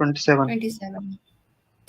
27। 27।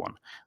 1।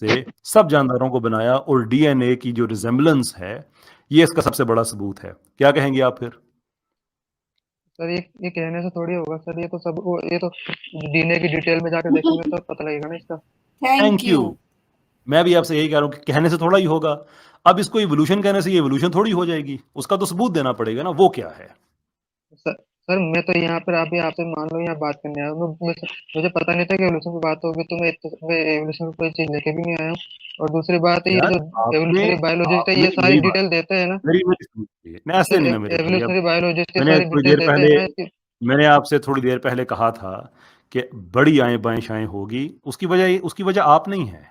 سے سب جانداروں کو بنایا اور ڈی این اے کی جو ریزمبلنس ہے یہ اس کا سب سے بڑا ثبوت ہے. کیا کہیں گے آپ پھر؟ سر یہ کہنے سے تھوڑی ہوگا سر, یہ تو ڈی این اے کی ڈیٹیل میں جا کے دیکھیں گے تو پتہ لگے گا نا اس کا. Thank you. میں بھی آپ سے یہی کہہ رہا ہوں کہ کہنے سے تھوڑا ہی ہوگا. اب اس کو ایوولوشن کہنے سے یہ ایوولوشن تھوڑی ہو جائے گی, اس کا تو ثبوت دینا پڑے گا نا, وہ کیا ہے. سر میں تو یہاں پر آپ سے مان لو یہاں بات کرنے آیا ہوں, مجھے پتا نہیں تھا کہ ایوولوشن کی بات ہوگی, تو میں ایوولوشن کی کوئی چیز لے کے بھی نہیں آیا ہوں. اور دوسری بات یہ جو ایوولوشنری بایولوجسٹ ہے یہ ساری ڈیٹیل دیتے ہیں نا, ایسے نہیں نا میرے بھائی. ایوولوشنری بایولوجسٹ یہ ساری ڈیٹیل دیتے ہیں نا. میں نے آپ سے تھوڑی دیر پہلے کہا تھا کہ بڑی آئیں بائیں شائیں ہوگی, اس کی وجہ آپ نہیں ہے,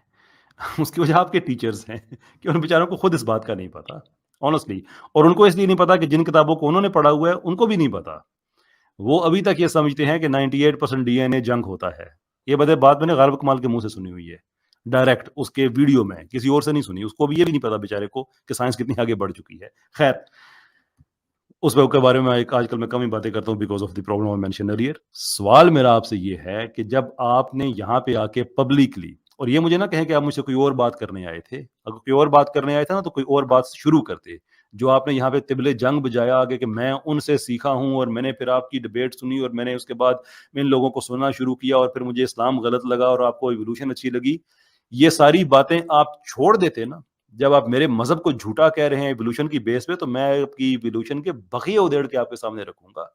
اس کی وجہ آپ کے ٹیچرز ہیں کہ ان بیچاروں کو خود اس بات کا نہیں پتا آنیسٹلی, اور ان کو اس لیے نہیں پتا کہ جن کتابوں کو انہوں نے پڑھا ہوا ہے ان کو بھی نہیں پتا. وہ ابھی تک یہ سمجھتے ہیں کہ 98% ڈی این اے جنگ ہوتا ہے. یہ بات میں نے غالب کمال کے منہ سے سنی ہوئی ہے ڈائریکٹ, اس کے ویڈیو میں, کسی اور سے نہیں سنی. اس کو بھی یہ بھی نہیں پتا بیچارے کو کہ سائنس کتنی آگے بڑھ چکی ہے. خیر اس کے بارے میں آج کل میں کم ہی باتیں کرتا ہوں because of the problem I mention earlier. سوال میرا آپ سے یہ ہے کہ جب آپ نے یہاں پہ آ کے پبلکلی, اور یہ مجھے نہ کہیں کہ آپ مجھ سے کوئی اور بات کرنے آئے تھے, اگر کوئی اور بات کرنے آئے تھے نا تو کوئی اور بات شروع کرتے. جو آپ نے یہاں پہ طبل جنگ بجایا آگے کہ میں ان سے سیکھا ہوں اور میں نے پھر آپ کی ڈبیٹ سنی اور میں نے اس کے بعد ان لوگوں کو سننا شروع کیا اور پھر مجھے اسلام غلط لگا اور آپ کو ایوولوشن اچھی لگی, یہ ساری باتیں آپ چھوڑ دیتے نا. جب آپ میرے مذہب کو جھوٹا کہہ رہے ہیں ایوولوشن کی بیس پہ, تو میں آپ کی ایوولوشن کے بقیے ادھیڑ کے آپ کے سامنے رکھوں گا.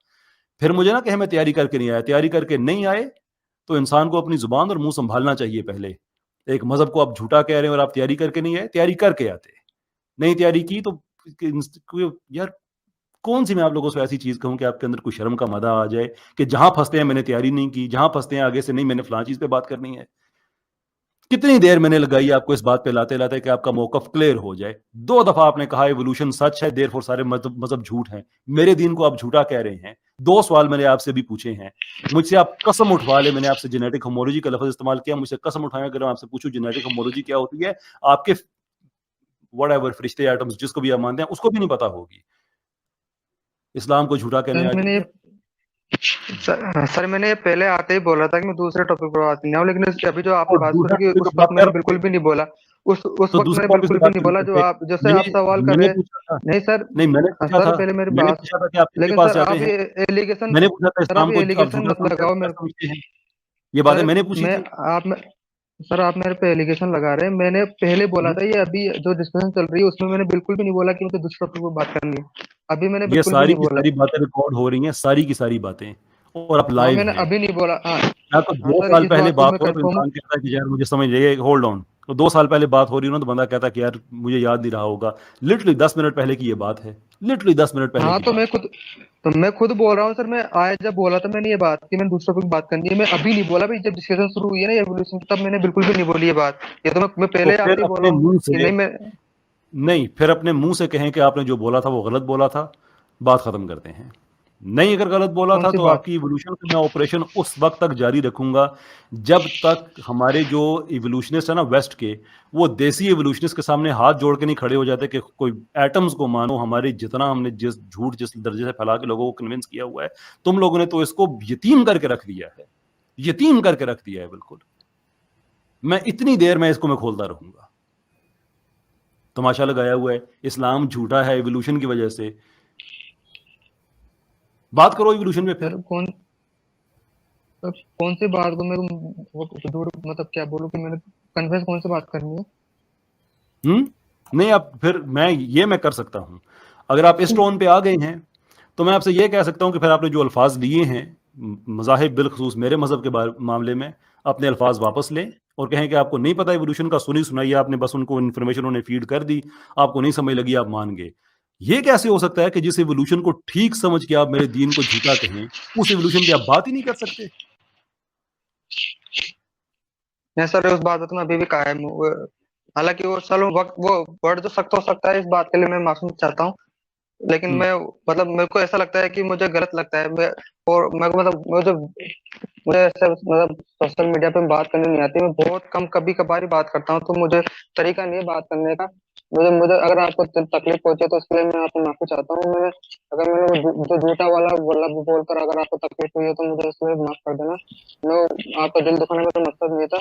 پھر مجھے نہ کہ میں تیاری کر کے نہیں آیا. تیاری کر کے نہیں آئے تو انسان کو اپنی زبان اور منہ سنبھالنا چاہیے. پہلے ایک مذہب کو آپ جھوٹا کہہ رہے ہیں اور آپ تیاری کر کے نہیں آئے, تیاری کر کے آتے. نہیں تیاری کی تو یار کون سی میں آپ لوگوں سے ایسی چیز کہوں کہ آپ کے اندر کوئی شرم کا مدہ آ جائے کہ جہاں پھنستے ہیں میں نے تیاری نہیں کی, جہاں پھنستے ہیں آگے سے نہیں میں نے فلاں چیز پہ بات کرنی ہے. کتنی دیر میں نے لگائی آپ کو اس بات پہ لاتے لاتے کہ آپ کا موقف کلیئر ہو جائے. 2 دفعہ آپ نے کہا ایوولوشن سچ ہے, دیر فور سارے مذہب جھوٹ ہیں. میرے دین کو آپ جھوٹا کہہ رہے ہیں. 2 سوال میں نے آپ سے بھی پوچھے ہیں, مجھ سے آپ قسم اٹھوا لے. میں نے آپ سے جینیٹک ہومولوجی کا لفظ استعمال کیا, مجھ سے قسم اٹھایا اگر میں آپ سے پوچھوں جینیٹک ہومولوجی کیا ہوتی ہے, آپ کے وٹ ایور فرشتے ایٹمز جس کو بھی آپ مانتے ہیں اس کو بھی نہیں پتا ہوگی. اسلام کو جھوٹا کہنے آ جائیں. سر میں نے یہ پہلے آتے ہی بولا تھا کہ میں دوسرے ٹاپک پر بات نہیں آؤں, لیکن ابھی جو آپ نے بات سنی کہ اس وقت میں نے بالکل بھی نہیں بولا. اس وقت میں نے بالکل بھی نہیں بولا جو آپ جیسے آپ سوال کر رہے ہیں. نہیں سر, سر پہلے میری بات, لیکن سر آپ یہ ایلیگیشن مت لگاؤ میرے کو. یہ باتیں میں نے پوچھی تھی. سر آپ میرے پہ ایلیگیشن لگا رہے ہیں. میں نے پہلے بولا تھا یہ ابھی جو ڈسکشن چل رہی ہے اس میں نے بالکل بھی نہیں بولا کہ مجھے دوسرے ٹاپک پر بات کرنی ہے. ابھی میں نے بالکل بھی نہیں بولا. ساری باتیں ریکارڈ ہو رہی ہیں, ساری کی ساری باتیں, اور آپ لائیو میں نے ہیں. ابھی نہیں بولا. یا تو 2 سال پہلے بات ہو تو انسان کہتا ہے کہ یار مجھے سمجھ لے, ہولڈ آن. تو 2 سال پہلے بات ہو رہی ہے نا تو بندہ کہتا ہے کہ یار مجھے یاد نہیں رہا ہوگا. لٹرلی 10 منٹ پہلے کی یہ بات ہے, لٹرلی 10 منٹ پہلے. ہاں تو میں خود بول رہا ہوں سر. میں آج جب بولا تھا میں نے یہ بات کہ میں دوسروں کو بات کرنی ہے, میں ابھی نہیں بولا. جب ڈسکشن شروع ہوئی ہے نا ایوولوشن کی, تب میں نے بالکل بھی نہیں بولی یہ بات. یہ تو میں پہلے آپ سے بول رہا ہوں کہ نہیں, پھر اپنے منہ سے کہیں کہ آپ نے جو بولا تھا وہ غلط بولا تھا, بات ختم کرتے ہیں. نہیں اگر غلط بولا تھا تو آپ کی ایوولوشن کا میں آپریشن اس وقت تک جاری رکھوں گا جب تک ہمارے جو ایوولوشنسٹ ہیں نا ویسٹ کے, وہ دیسی ایوولوشنسٹ کے سامنے ہاتھ جوڑ کے نہیں کھڑے ہو جاتے کہ کوئی ایٹمز کو مانو. ہمارے جتنا ہم نے جس جھوٹ جس درجے سے پھیلا کے لوگوں کو کنونس کیا ہوا ہے, تم لوگوں نے تو اس کو یتیم کر کے رکھ دیا ہے, یتیم کر کے رکھ دیا ہے بالکل. میں اتنی دیر میں اس کو میں کھولتا رہوں گا. تماشا لگایا ہوا ہے, اسلام جھوٹا ہے ایوولوشن کی وجہ سے. بات کرو ایوولوشن میں. پھر کون سی بات کو میں مطلب کیا بولوں کہ میں نے کنفیس کون سی بات کرنی ہے؟ نہیں اب پھر میں کر سکتا ہوں. اگر آپ اس ٹون پہ آ گئے ہیں تو میں آپ سے یہ کہہ سکتا ہوں کہ پھر آپ نے جو الفاظ لیے ہیں مذاہب بالخصوص میرے مذہب کے معاملے میں, اپنے الفاظ واپس لیں اور کہیں کہ آپ کو نہیں پتا ایوولوشن کا, سنی سنائی آپ نے, بس ان کو انفارمیشن انہوں نے فیڈ کر دی, آپ کو نہیں سمجھ لگی, آپ مان گئے. یہ کیسے ہو سکتا ہے کہ جس ایوولوشن کو ٹھیک سمجھ کے آپ میرے دین کو جھوٹا کہیں, اس ایوولوشن پہ آپ بات ہی نہیں کر سکتے؟ نہیں سر, اس بات میں ابھی بھی قائم ہوں. حالانکہ وہ چلو وہ ورڈ جو سخت ہو سکتا ہے, اس بات کے لیے میں معصوم چاہتا ہوں, لیکن میں مطلب میرے کو ایسا لگتا ہے کہ مجھے غلط لگتا ہے. اور مجھے ایسے مطلب سوشل میڈیا پہ بات کرنے نہیں آتی. میں بہت کم کبھی کبھار ہی بات کرتا ہوں, تو مجھے طریقہ نہیں ہے بات کرنے کا. مجھے اگر آپ کو تکلیف پہنچے تو اس کے لیے میں آپ کو معافی چاہتا ہوں. اگر میں نے جو جھوٹا والا لفظ بول کر اگر آپ کو تکلیف ہوئی ہے تو مجھے اس میں معاف کر دینا. میں آپ کا دل دکھانے کا تو مقصد نہیں تھا.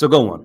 So go on.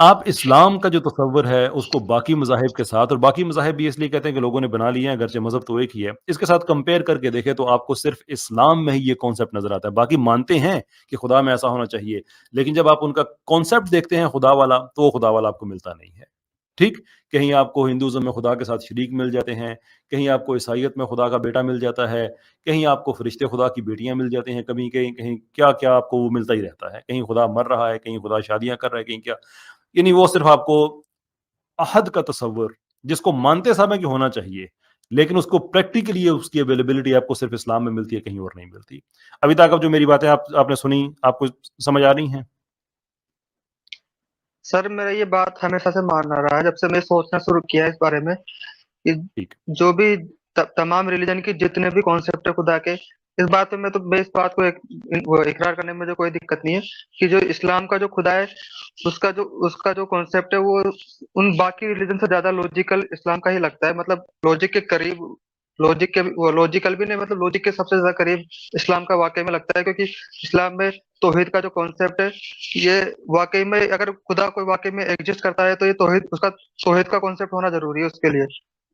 آپ اسلام کا جو تصور ہے اس کو باقی مذاہب کے ساتھ، اور باقی مذاہب بھی اس لیے کہتے ہیں کہ لوگوں نے بنا لیے ہیں، اگرچہ مذہب تو ایک ہی ہے، اس کے ساتھ کمپیئر کر کے دیکھیں تو آپ کو صرف اسلام میں ہی یہ کانسیپٹ نظر آتا ہے. باقی مانتے ہیں کہ خدا میں ایسا ہونا چاہیے، لیکن جب آپ ان کا کانسیپٹ دیکھتے ہیں خدا والا، تو وہ خدا والا آپ کو ملتا نہیں ہے. ٹھیک، کہیں آپ کو ہندوازم میں خدا کے ساتھ شریک مل جاتے ہیں، کہیں آپ کو عیسائیت میں خدا کا بیٹا مل جاتا ہے، کہیں آپ کو فرشتے خدا کی بیٹیاں مل جاتے ہیں، کبھی کہیں کیا کیا آپ کو وہ ملتا ہی رہتا ہے. کہیں خدا مر رہا ہے، کہیں خدا شادیاں کر رہا ہے، کہیں کیا. یعنی وہ صرف آپ کو احد کا تصور، جس کو مانتے سب ہیں کہ ہونا چاہیے، لیکن اس کو پریکٹیکلی اس کی اویلیبلٹی آپ کو صرف اسلام میں ملتی ہے، کہیں اور نہیں ملتی. ابھی تک اب جو میری باتیں آپ نے سنی، آپ کو سمجھ آ رہی ہیں؟ سر میرا یہ بات ہمیشہ سے ماننا رہا ہے، جب سے میں سوچنا شروع کیا ہے اس بارے میں کہ ٹھیک. جو بھی تمام ریلیجن کے جتنے بھی کانسیپٹ ہے خدا کے، اس بات پہ میں اس بات کو وہ اقرار کرنے میں مجھے کوئی دقت نہیں ہے کہ جو اسلام کا جو خدا ہے اس کا جو کانسیپٹ ہے وہ ان باقی ریلیجن سے زیادہ لوجیکل اسلام کا ہی لگتا ہے. مطلب لوجک کے قریب، لوجیکل بھی نہیں، مطلب لوجک کے سب سے زیادہ قریب اسلام کا واقعی میں لگتا ہے، کیونکہ اسلام میں توحید کا جو کانسیپٹ ہے یہ واقعی میں، اگر خدا کوئی واقعی میں ایگزسٹ کرتا ہے تو یہ توحید کا کانسیپٹ ہونا ضروری ہے اس کے لیے.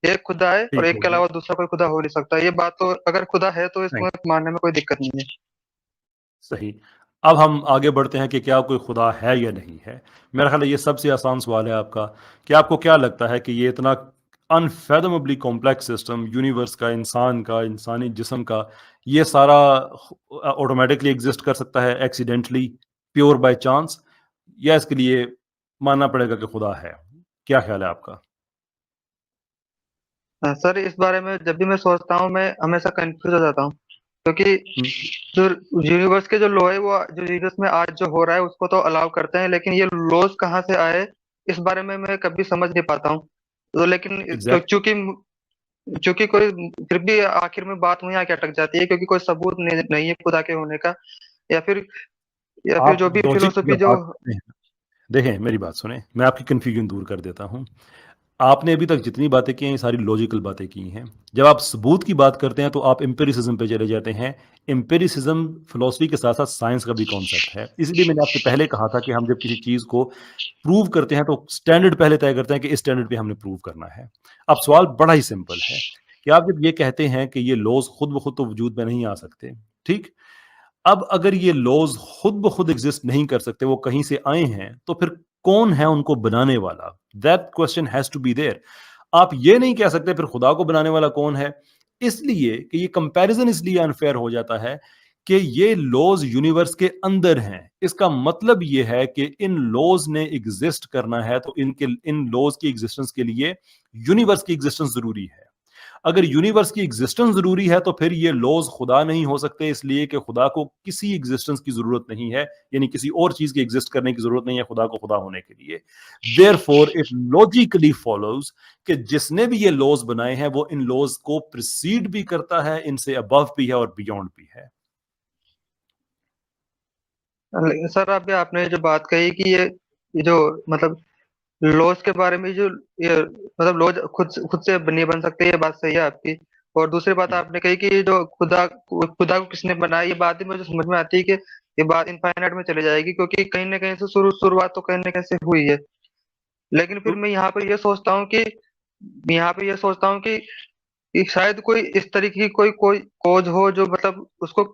ایک خدا ہے اور ٹھیک ایک کے ہے. علاوہ دوسرا کوئی خدا ہو نہیں سکتا. یہ بات تو اگر خدا ہے تو اس نہیں، کو ماننے میں کوئی دقت نہیں ہے. صحیح. اب ہم آگے بڑھتے ہیں کہ کیا کوئی خدا ہے یا نہیں ہے. میرا خیال ہے یہ سب سے آسان سوال ہے آپ کا کہ آپ کو کیا لگتا ہے کہ یہ اتنا انفیدمبلی کمپلیکس سسٹم، یونیورس کا، انسان کا، انسانی جسم کا، یہ سارا آٹومیٹکلی ایگزسٹ کر سکتا ہے ایکسیڈنٹلی، پیور بائی چانس، یا اس کے لیے ماننا پڑے گا کہ خدا ہے؟ کیا خیال ہے آپ کا؟ سر اس بارے میں جب بھی میں سوچتا ہوں میں ہمیشہ کنفیوز ہو جاتا ہوں، کیونکہ ہم، جو یونیورس کے جو لو ہے وہ جو یونیورس میں آج جو ہو رہا ہے اس کو تو الاؤ کرتے ہیں، لیکن یہ لوز کہاں سے آئے اس بارے میں میں کبھی سمجھ نہیں پاتا ہوں. تو لیکن ایگزیکٹ. چونکہ کوئی پھر بھی آخر میں بات وہیں آ کے اٹک جاتی ہے، کیونکہ کوئی ثبوت نہیں ہے خدا کے ہونے کا، یا پھر آپ جو بھی لوجک کی فلسفی جب جو. بات کرتے ہیں، دیکھیں میری بات سنیں، میں آپ کی کنفیوژن دور کر دیتا ہوں. آپ نے ابھی تک جتنی باتیں کی ہیں یہ ساری لوجیکل باتیں کی ہیں. جب آپ ثبوت کی بات کرتے ہیں تو آپ امپیریسزم پہ چلے جاتے ہیں. امپیریسزم فلسفی کے ساتھ ساتھ سائنس کا بھی کانسیپٹ ہے. اس لیے میں نے آپ سے پہلے کہا تھا کہ ہم جب کسی چیز کو پروو کرتے ہیں تو سٹینڈرڈ پہلے طے کرتے ہیں کہ اس سٹینڈرڈ پہ ہم نے پروو کرنا ہے. اب سوال بڑا ہی سمپل ہے کہ آپ جب یہ کہتے ہیں کہ یہ لوز خود بخود تو وجود میں نہیں آ سکتے، ٹھیک، اب اگر یہ لوز خود بخود ایگزسٹ نہیں کر سکتے، وہ کہیں سے آئے ہیں، تو پھر کون ہے ان کو بنانے والا؟ That question has to be there. آپ یہ نہیں کہہ سکتے پھر خدا کو بنانے والا کون ہے، اس لیے کہ یہ کمپیریزن اس لیے انفیئر ہو جاتا ہے کہ یہ لوز یونیورس کے اندر ہیں. اس کا مطلب یہ ہے کہ ان لوز نے ایگزسٹ کرنا ہے تو ان لوز کی ایگزسٹنس کے لیے یونیورس کی ایگزسٹنس ضروری ہے. اگر یونیورس کی ایگزسٹنس ضروری ہے تو پھر یہ لوز خدا نہیں ہو سکتے، اس لیے کہ خدا کو کسی ایگزسٹنس کی ضرورت نہیں ہے، یعنی کسی اور چیز کی ایگزسٹ کرنے کی ضرورت نہیں ہے خدا کو خدا ہونے کے لیے. Therefore it logically follows کہ جس نے بھی یہ لوز بنائے ہیں وہ ان لوز کو پریسیڈ بھی کرتا ہے، ان سے ابو بھی ہے اور بیونڈ بھی ہے. سر ابھی آپ نے جو بات کہی کہ یہ جو مطلب لوز کے بارے میں جو مطلب لوز خود سے نہیں بن سکتے، یہ بات صحیح ہے آپ کی. اور دوسری بات آپ نے کہی کہ جو خدا کو کس نے بنایا، یہ بات بھی مجھے سمجھ میں آتی ہے کہ یہ بات انفائنائٹ میں چلی جائے گی، کیونکہ کہیں نہ کہیں سے شروعات تو کہیں نہ کہیں سے ہوئی ہے. لیکن پھر میں یہاں پہ یہ سوچتا ہوں کہ شاید کوئی اس طریقے کی کوئی کوز ہو جو مطلب اس کو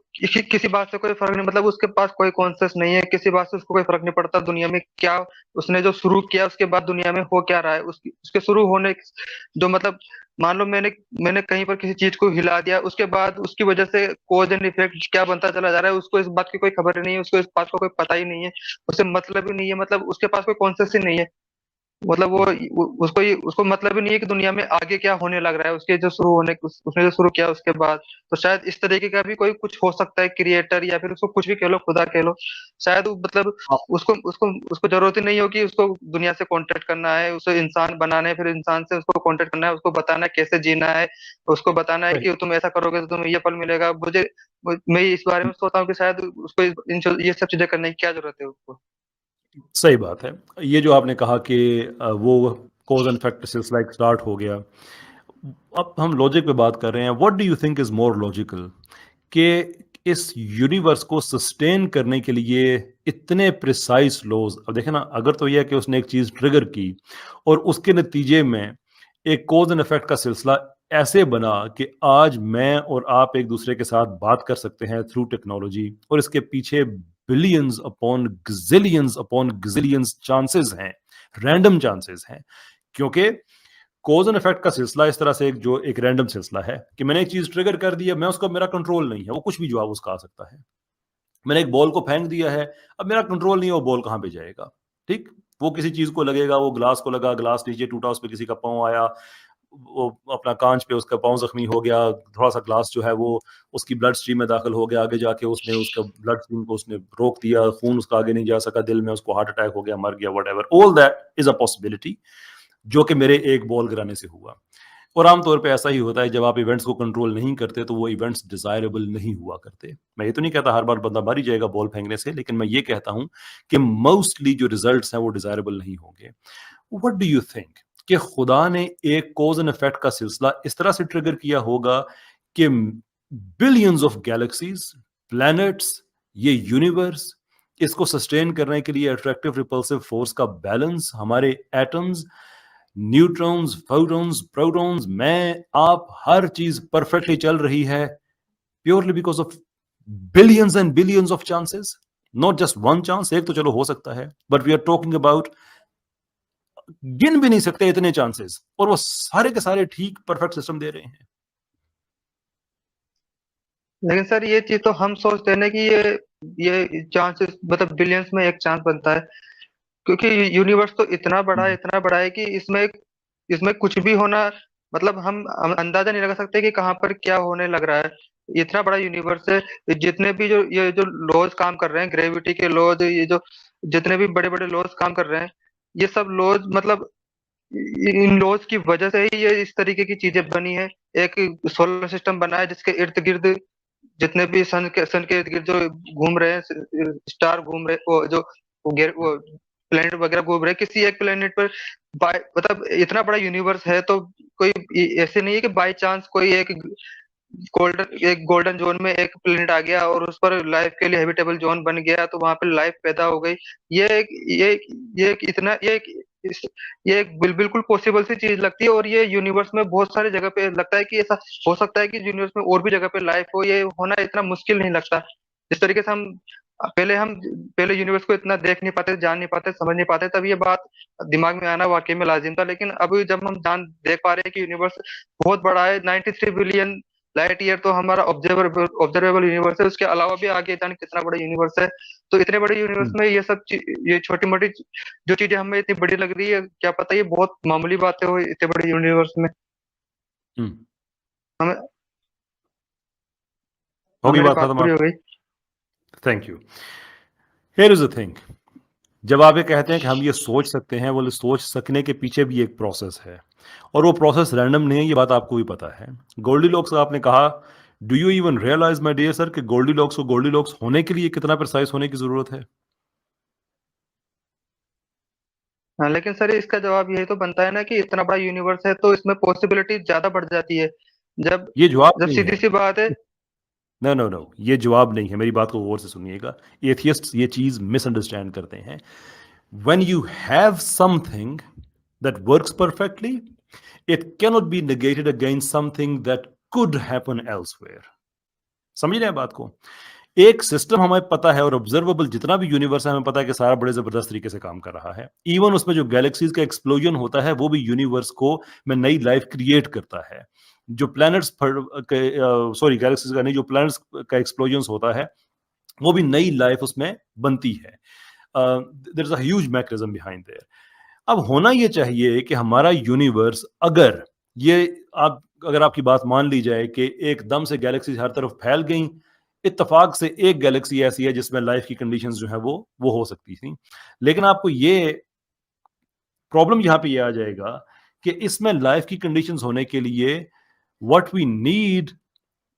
کسی بات سے کوئی فرق نہیں، مطلب اس کے پاس کوئی کانسیس نہیں ہے، کسی بات سے اس کو کوئی فرق نہیں پڑتا دنیا میں کیا اس نے جو شروع کیا اس کے بعد دنیا میں ہو کیا رہا ہے. اس کے شروع ہونے جو مطلب مان لو میں نے کہیں پر کسی چیز کو ہلا دیا، اس کے بعد اس کی وجہ سے کوز اینڈ ایفیکٹ کیا بنتا چلا جا رہا ہے، اس کو اس بات کی کوئی خبر نہیں ہے، اس کو اس بات کا کوئی پتہ ہی نہیں ہے، اسے مطلب ہی نہیں ہے، مطلب اس کے پاس کوئی کانسیس ہی نہیں ہے. مطلب اس کو مطلب ہی نہیں ہے کہ دنیا میں آگے کیا ہونے لگ رہا ہے، اس کے جو اس نے جو شروع کیا اس کے بعد. تو شاید اس طریقے کا بھی کوئی کچھ ہو سکتا ہے، کریٹر یا پھر اس کو کچھ بھی کہہ لو، خدا کہہ لو. شاید مطلب اس کو ضرورت ہی نہیں ہوگی اس کو دنیا سے کانٹیکٹ کرنا ہے، اسے انسان بنانا ہے، پھر انسان سے اس کو کانٹیکٹ کرنا ہے، اس کو بتانا ہے کیسے جینا ہے، اس کو بتانا ہے کہ تم ایسا کرو گے تو تمہیں یہ پھل ملے گا. میں اس بارے میں سوچتا ہوں کہ شاید اس کو یہ سب چیزیں کرنے کی کیا ضرورت ہے اس کو. صحیح بات ہے. یہ جو آپ نے کہا کہ وہ کوز اینڈ افیکٹ سلسلہ اسٹارٹ ہو گیا، اب ہم لاجک پہ بات کر رہے ہیں. What do you think is more logical کہ اس یونیورس کو سسٹین کرنے کے لیے اتنے پریسائز لوز. اب دیکھیں نا, اگر تو یہ ہے کہ اس نے ایک چیز ٹریگر کی اور اس کے نتیجے میں ایک کوز اینڈ افیکٹ کا سلسلہ ایسے بنا کہ آج میں اور آپ ایک دوسرے کے ساتھ بات کر سکتے ہیں تھرو ٹیکنالوجی, اور اس کے پیچھے بلینز اپون گزیلینز چانسز ہیں, رینڈم چانسز ہیں, کیونکہ کوز اینڈ افیکٹ کا سلسلہ اس طرح سے ایک رینڈم سلسلہ ہے کہ میں نے ایک چیز ٹریگر کر دی ہے, میں اس کو, میرا کنٹرول نہیں ہے, وہ کچھ بھی جواب اس کا آ سکتا ہے. میں نے ایک بال کو پھینک دیا ہے, اب میرا کنٹرول نہیں ہے وہ بال کہاں پہ جائے گا. ٹھیک, وہ کسی چیز کو لگے گا, وہ گلاس کو لگا, گلاس نیچے ٹوٹا, اس پہ کسی کا پاؤں آیا, وہ اپنا کانچ پہ اس کا پاؤں زخمی ہو گیا, تھوڑا سا گلاس جو ہے وہ اس کی بلڈ اسٹریم میں داخل ہو گیا, آگے جا کے اس نے اس کا بلڈ اسٹریم کو اس نے روک دیا, خون اس کا آگے نہیں جا سکا, دل میں اس کو ہارٹ اٹیک ہو گیا, مر گیا, what ever. All that is a possibility جو کہ میرے ایک بال گرانے سے ہوا. اور عام طور پہ ایسا ہی ہوتا ہے, جب آپ ایونٹس کو کنٹرول نہیں کرتے تو وہ ایونٹس ڈیزائربل نہیں ہوا کرتے. میں یہ تو نہیں کہتا ہر بار بندہ مر ہی جائے گا بال پھینکنے سے, لیکن میں یہ کہتا ہوں کہ موسٹلی جو ریزلٹس ہیں وہ ڈیزائربل نہیں ہوں گے. وٹ ڈو یو تھنک کہ خدا نے ایک کوز اینڈ افیکٹ کا سلسلہ اس طرح سے ٹریگر کیا ہوگا کہ بلینز آف گیلیکسیز, پلانٹس, یہ یونیورس, اس کو سسٹین کرنے کے لیے اٹریکٹیو ریپلسو فورس کا بیلنس, ہمارے ایٹمز, نیوٹرونز, فوٹونز, پروٹونز, میں, آپ, ہر چیز پرفیکٹلی چل رہی ہے purely because of billions and billions of chances, not just one chance. ایک تو چلو ہو سکتا ہے, but we are talking about گن بھی نہیں سکتے اتنے چانسز, اور وہ سارے کے سارے ٹھیک پرفیکٹ سسٹم دے رہے ہیں. لیکن سر یہ چیز تو ہم سوچتے ہیں نا کہ یہ چانسز مطلب بلینس میں ایک چانس بنتا ہے, کیونکہ یونیورس تو اتنا بڑا ہے کہ اس میں کچھ بھی ہونا, مطلب ہم اندازہ نہیں لگا سکتے کہ کہاں پر کیا ہونے لگ رہا ہے. اتنا بڑا یونیورس ہے, جتنے بھی یہ جو لوز کام کر رہے ہیں, گریویٹی کے لوز, یہ جو جتنے بھی بڑے بڑے لوز کام کر رہے ہیں, یہ سب لوز مطلب ان لوز کی وجہ سے ہی یہ اس طریقے کی چیزیں بنی ہے. ایک سولر سسٹم بنا ہے جس کے ارد گرد جتنے بھی سن کے ارد گرد جو گھوم رہے ہیں, اسٹار گھوم رہے, وہ جو پلانٹ وغیرہ گھوم رہے, کسی ایک پلانٹ پر مطلب اتنا بڑا یونیورس ہے تو کوئی ایسے نہیں ہے کہ بائی چانس کوئی ایک گولڈن زون میں ایک پلانٹ آ گیا اور اس پر لائف کے لیے ہیبیٹیبل زون بن گیا تو وہاں پہ لائف پیدا ہو گئی. یہ ایک بالکل پاسبل سی چیز لگتی ہے, اور یہ یونیورس میں بہت ساری جگہ پہ لگتا ہے کہ ایسا ہو سکتا ہے کہ یونیورس میں اور بھی جگہ پہ لائف ہو. یہ ہونا اتنا مشکل نہیں لگتا. جس طریقے سے ہم پہلے یونیورس کو اتنا دیکھ نہیں پاتے, جان نہیں پاتے, سمجھ نہیں پاتے, تب یہ بات دماغ میں آنا واقعی میں لازم تھا. لیکن اب جب ہم دیکھ پا رہے ہیں کہ یونیورس بہت بڑا ہے, 93 بلین لائٹ ایئر تو ہمارا آبزرویبل یونیورس ہے, اس کے علاوہ بھی آگے جانے کتنا بڑا یونیورس ہے. تو اتنے بڑے یونیورس میں یہ سب یہ چھوٹی موٹی جو چیزیں ہمیں اتنی بڑی لگ رہی ہے, کیا پتہ یہ بہت معمولی باتیں ہو اتنے بڑے یونیورس میں. ہمیں ہوگی بات ختم. Thank you. Here is a thing, جب آپ یہ کہتے ہیں کہ ہم یہ سوچ سکتے ہیں, وہ سوچ سکنے کے پیچھے بھی ایک پروسیس ہے, اور وہ پروسیس رینڈم نہیں ہے, یہ بات آپ کو بھی پتا ہے. گولڈی لاکس آپ نے کہا, do you even realize my dear sir کہ گولڈی لاکس کو گولڈی لاکس ہونے کے لیے کتنا پرسائز ہونے کی ضرورت ہے؟ لیکن سر اس کا جواب یہی تو بنتا ہے نا کہ اتنا بڑا یونیورس ہے تو اس میں پاسبلٹی زیادہ بڑھ جاتی ہے. یہ جواب جب سیدھی سی بات ہے, نو, یہ جواب نہیں ہے. میری بات کو غور سے سنیے گا. ایتھیسٹ یہ چیز مس انڈرسٹینڈ کرتے ہیں. when you have something that works perfectly, it cannot be negated against something that could happen elsewhere. سمجھ رہے ہیں بات کو؟ ایک سسٹم ہمیں پتا ہے, اور آبزرویبل جتنا بھی یونیورس ہے ہمیں پتا ہے کہ سارا بڑے زبردست طریقے سے کام کر رہا ہے. ایون اس میں جو گیلیکسیز کا ایکسپلوژن ہوتا ہے وہ بھی یونیورس کو میں نئی لائف کریٹ کرتا ہے. جو پلانٹس گیلیکسیز کا نہیں, جو پلانٹس کا ایکسپلوژن ہوتا ہے وہ بھی نئی لائف اس میں بنتی ہے. there is a huge mechanism behind there. اب ہونا یہ چاہیے کہ ہمارا یونیورس, اگر آپ کی بات مان لی جائے کہ ایک دم سے گیلیکسیز ہر طرف پھیل گئیں, اتفاق سے ایک گیلیکسی ایسی ہے جس میں لائف کی کنڈیشنز جو ہیں وہ ہو سکتی تھیں. لیکن آپ کو یہ پرابلم یہاں پہ یہ آ جائے گا کہ اس میں لائف کی کنڈیشنز ہونے کے لیے what we need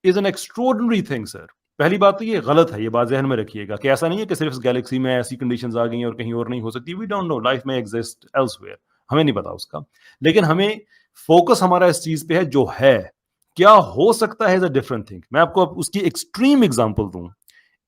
is an extraordinary thing, sir. پہلی بات تو یہ غلط ہے, یہ بات ذہن میں رکھیے گا کہ ایسا نہیں ہے کہ صرف اس گیلیکسی میں ایسی کنڈیشنز آ گئی ہیں اور کہیں اور نہیں ہو سکتی. وی ڈونٹ نو, لائف میں ایگزسٹ elsewhere, ہمیں نہیں پتا اس کا. لیکن ہمیں فوکس ہمارا اس چیز پہ ہے جو ہے. کیا ہو سکتا ہے از اے ڈفرنٹ تھنگ. میں آپ کو اس کی ایکسٹریم ایگزامپل دوں.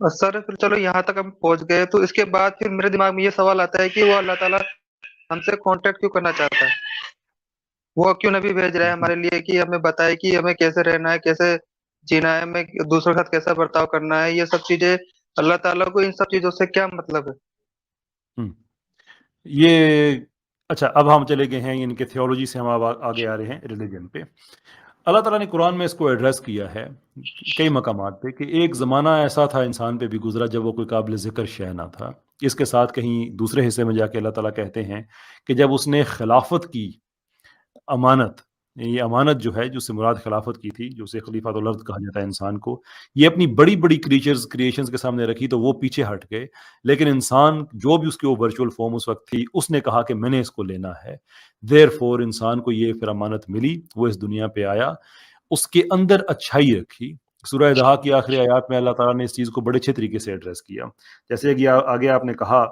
اور سر پھر چلو یہاں تک ہم پہنچ گئے، تو اس کے بعد پھر میرے دماغ میں یہ سوال آتا ہے کہ وہ اللہ تعالیٰ ہم سے کانٹیکٹ کیوں کرنا چاہتا ہے؟ وہ کیوں نبی بھیج رہا ہے ہمارے لیے کہ ہمیں بتائے کہ ہمیں کیسے رہنا ہے، کیسے جینا ہے، ہمیں دوسروں کے ساتھ کیسا برتاؤ کرنا ہے، یہ سب چیزیں اللہ تعالیٰ کو ان سب چیزوں سے کیا مطلب ہے؟ ہم، یہ اچھا، اب ہم چلے گئے ہیں ان کے تھیولوجی سے، ہم اب آگے آ رہے ہیں ریلیجن پہ. اللہ تعالیٰ نے قرآن میں اس کو ایڈریس کیا ہے کئی مقامات پہ کہ ایک زمانہ ایسا تھا انسان پہ بھی گزرا جب وہ کوئی قابل ذکر شے نہ تھا. اس کے ساتھ کہیں دوسرے حصے میں جا کے اللہ تعالیٰ کہتے ہیں کہ جب اس نے خلافت کی امانت، یہ امانت جو ہے، جو سے مراد خلافت کی تھی، جو اسے خلیفۃ الارض کہا جاتا ہے انسان کو، یہ اپنی بڑی بڑی کریشنز کے سامنے رکھی تو وہ پیچھے ہٹ گئے. لیکن انسان جو بھی اس کی وہ ورچوئل فارم اس وقت تھی، اس نے کہا کہ میں نے اس کو لینا ہے. دیر فور انسان کو یہ پھر امانت ملی، وہ اس دنیا پہ آیا، اس کے اندر اچھائی رکھی. سورہ دہا کی آخری آیات میں اللہ تعالیٰ نے اس چیز کو بڑے اچھے طریقے سے ایڈریس کیا. جیسے کہ آگے آپ نے کہا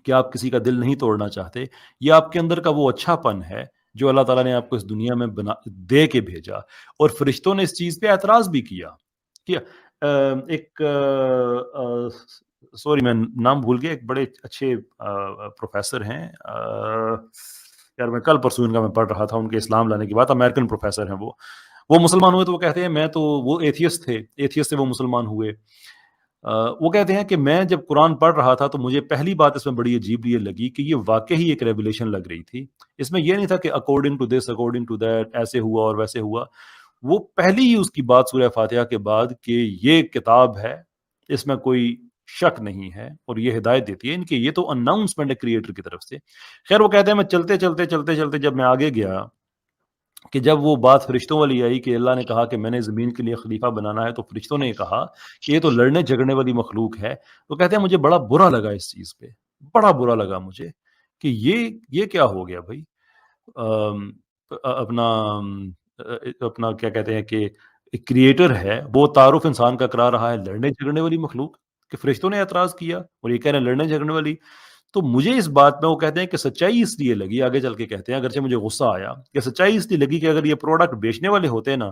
کہ آپ کسی کا دل نہیں توڑنا چاہتے، یہ آپ کے اندر کا وہ اچھا پن ہے جو اللہ تعالیٰ نے آپ کو اس دنیا میں دے کے بھیجا. اور فرشتوں نے اس چیز پہ اعتراض بھی کیا. ایک سوری میں نام بھول گیا، ایک بڑے اچھے پروفیسر ہیں، یار میں کل پرسوں ان کا میں پڑھ رہا تھا، ان کے اسلام لانے کی بات، امریکن پروفیسر ہیں وہ مسلمان ہوئے تو وہ کہتے ہیں میں تو، وہ ایتھیسٹ تھے، ایتھیسٹ سے وہ مسلمان ہوئے. وہ کہتے ہیں کہ میں جب قرآن پڑھ رہا تھا تو مجھے پہلی بات اس میں بڑی عجیب یہ لگی کہ یہ واقعی ایک ریولیشن لگ رہی تھی. اس میں یہ نہیں تھا کہ according to this, according to that, ایسے ہوا اور ویسے ہوا. وہ پہلی ہی اس کی بات سورہ فاتحہ کے بعد کہ یہ کتاب ہے، اس میں کوئی شک نہیں ہے، اور یہ ہدایت دیتی ہے ان کے، یہ تو اناؤنسمنٹ ہے کریٹر کی طرف سے. خیر وہ کہتے ہیں میں چلتے چلتے جب میں آگے گیا کہ جب وہ بات فرشتوں والی آئی کہ اللہ نے کہا کہ میں نے زمین کے لیے خلیفہ بنانا ہے، تو فرشتوں نے کہا کہ یہ تو لڑنے جھگڑنے والی مخلوق ہے. تو کہتے ہیں مجھے بڑا برا لگا اس چیز پہ، بڑا برا لگا مجھے کہ یہ کیا ہو گیا بھائی. اپنا اپنا کیا کہتے ہیں کہ ایک کریٹر ہے، وہ تعارف انسان کا کرا رہا ہے لڑنے جھگڑنے والی مخلوق، کہ فرشتوں نے اعتراض کیا اور یہ کہہ رہے ہیں لڑنے جھگڑنے والی. تو مجھے اس بات میں وہ کہتے ہیں کہ سچائی اس لیے لگی، آگے چل کے کہتے ہیں اگرچہ مجھے غصہ آیا، کہ سچائی اس لیے لگی کہ اگر یہ پروڈکٹ بیچنے والے ہوتے نا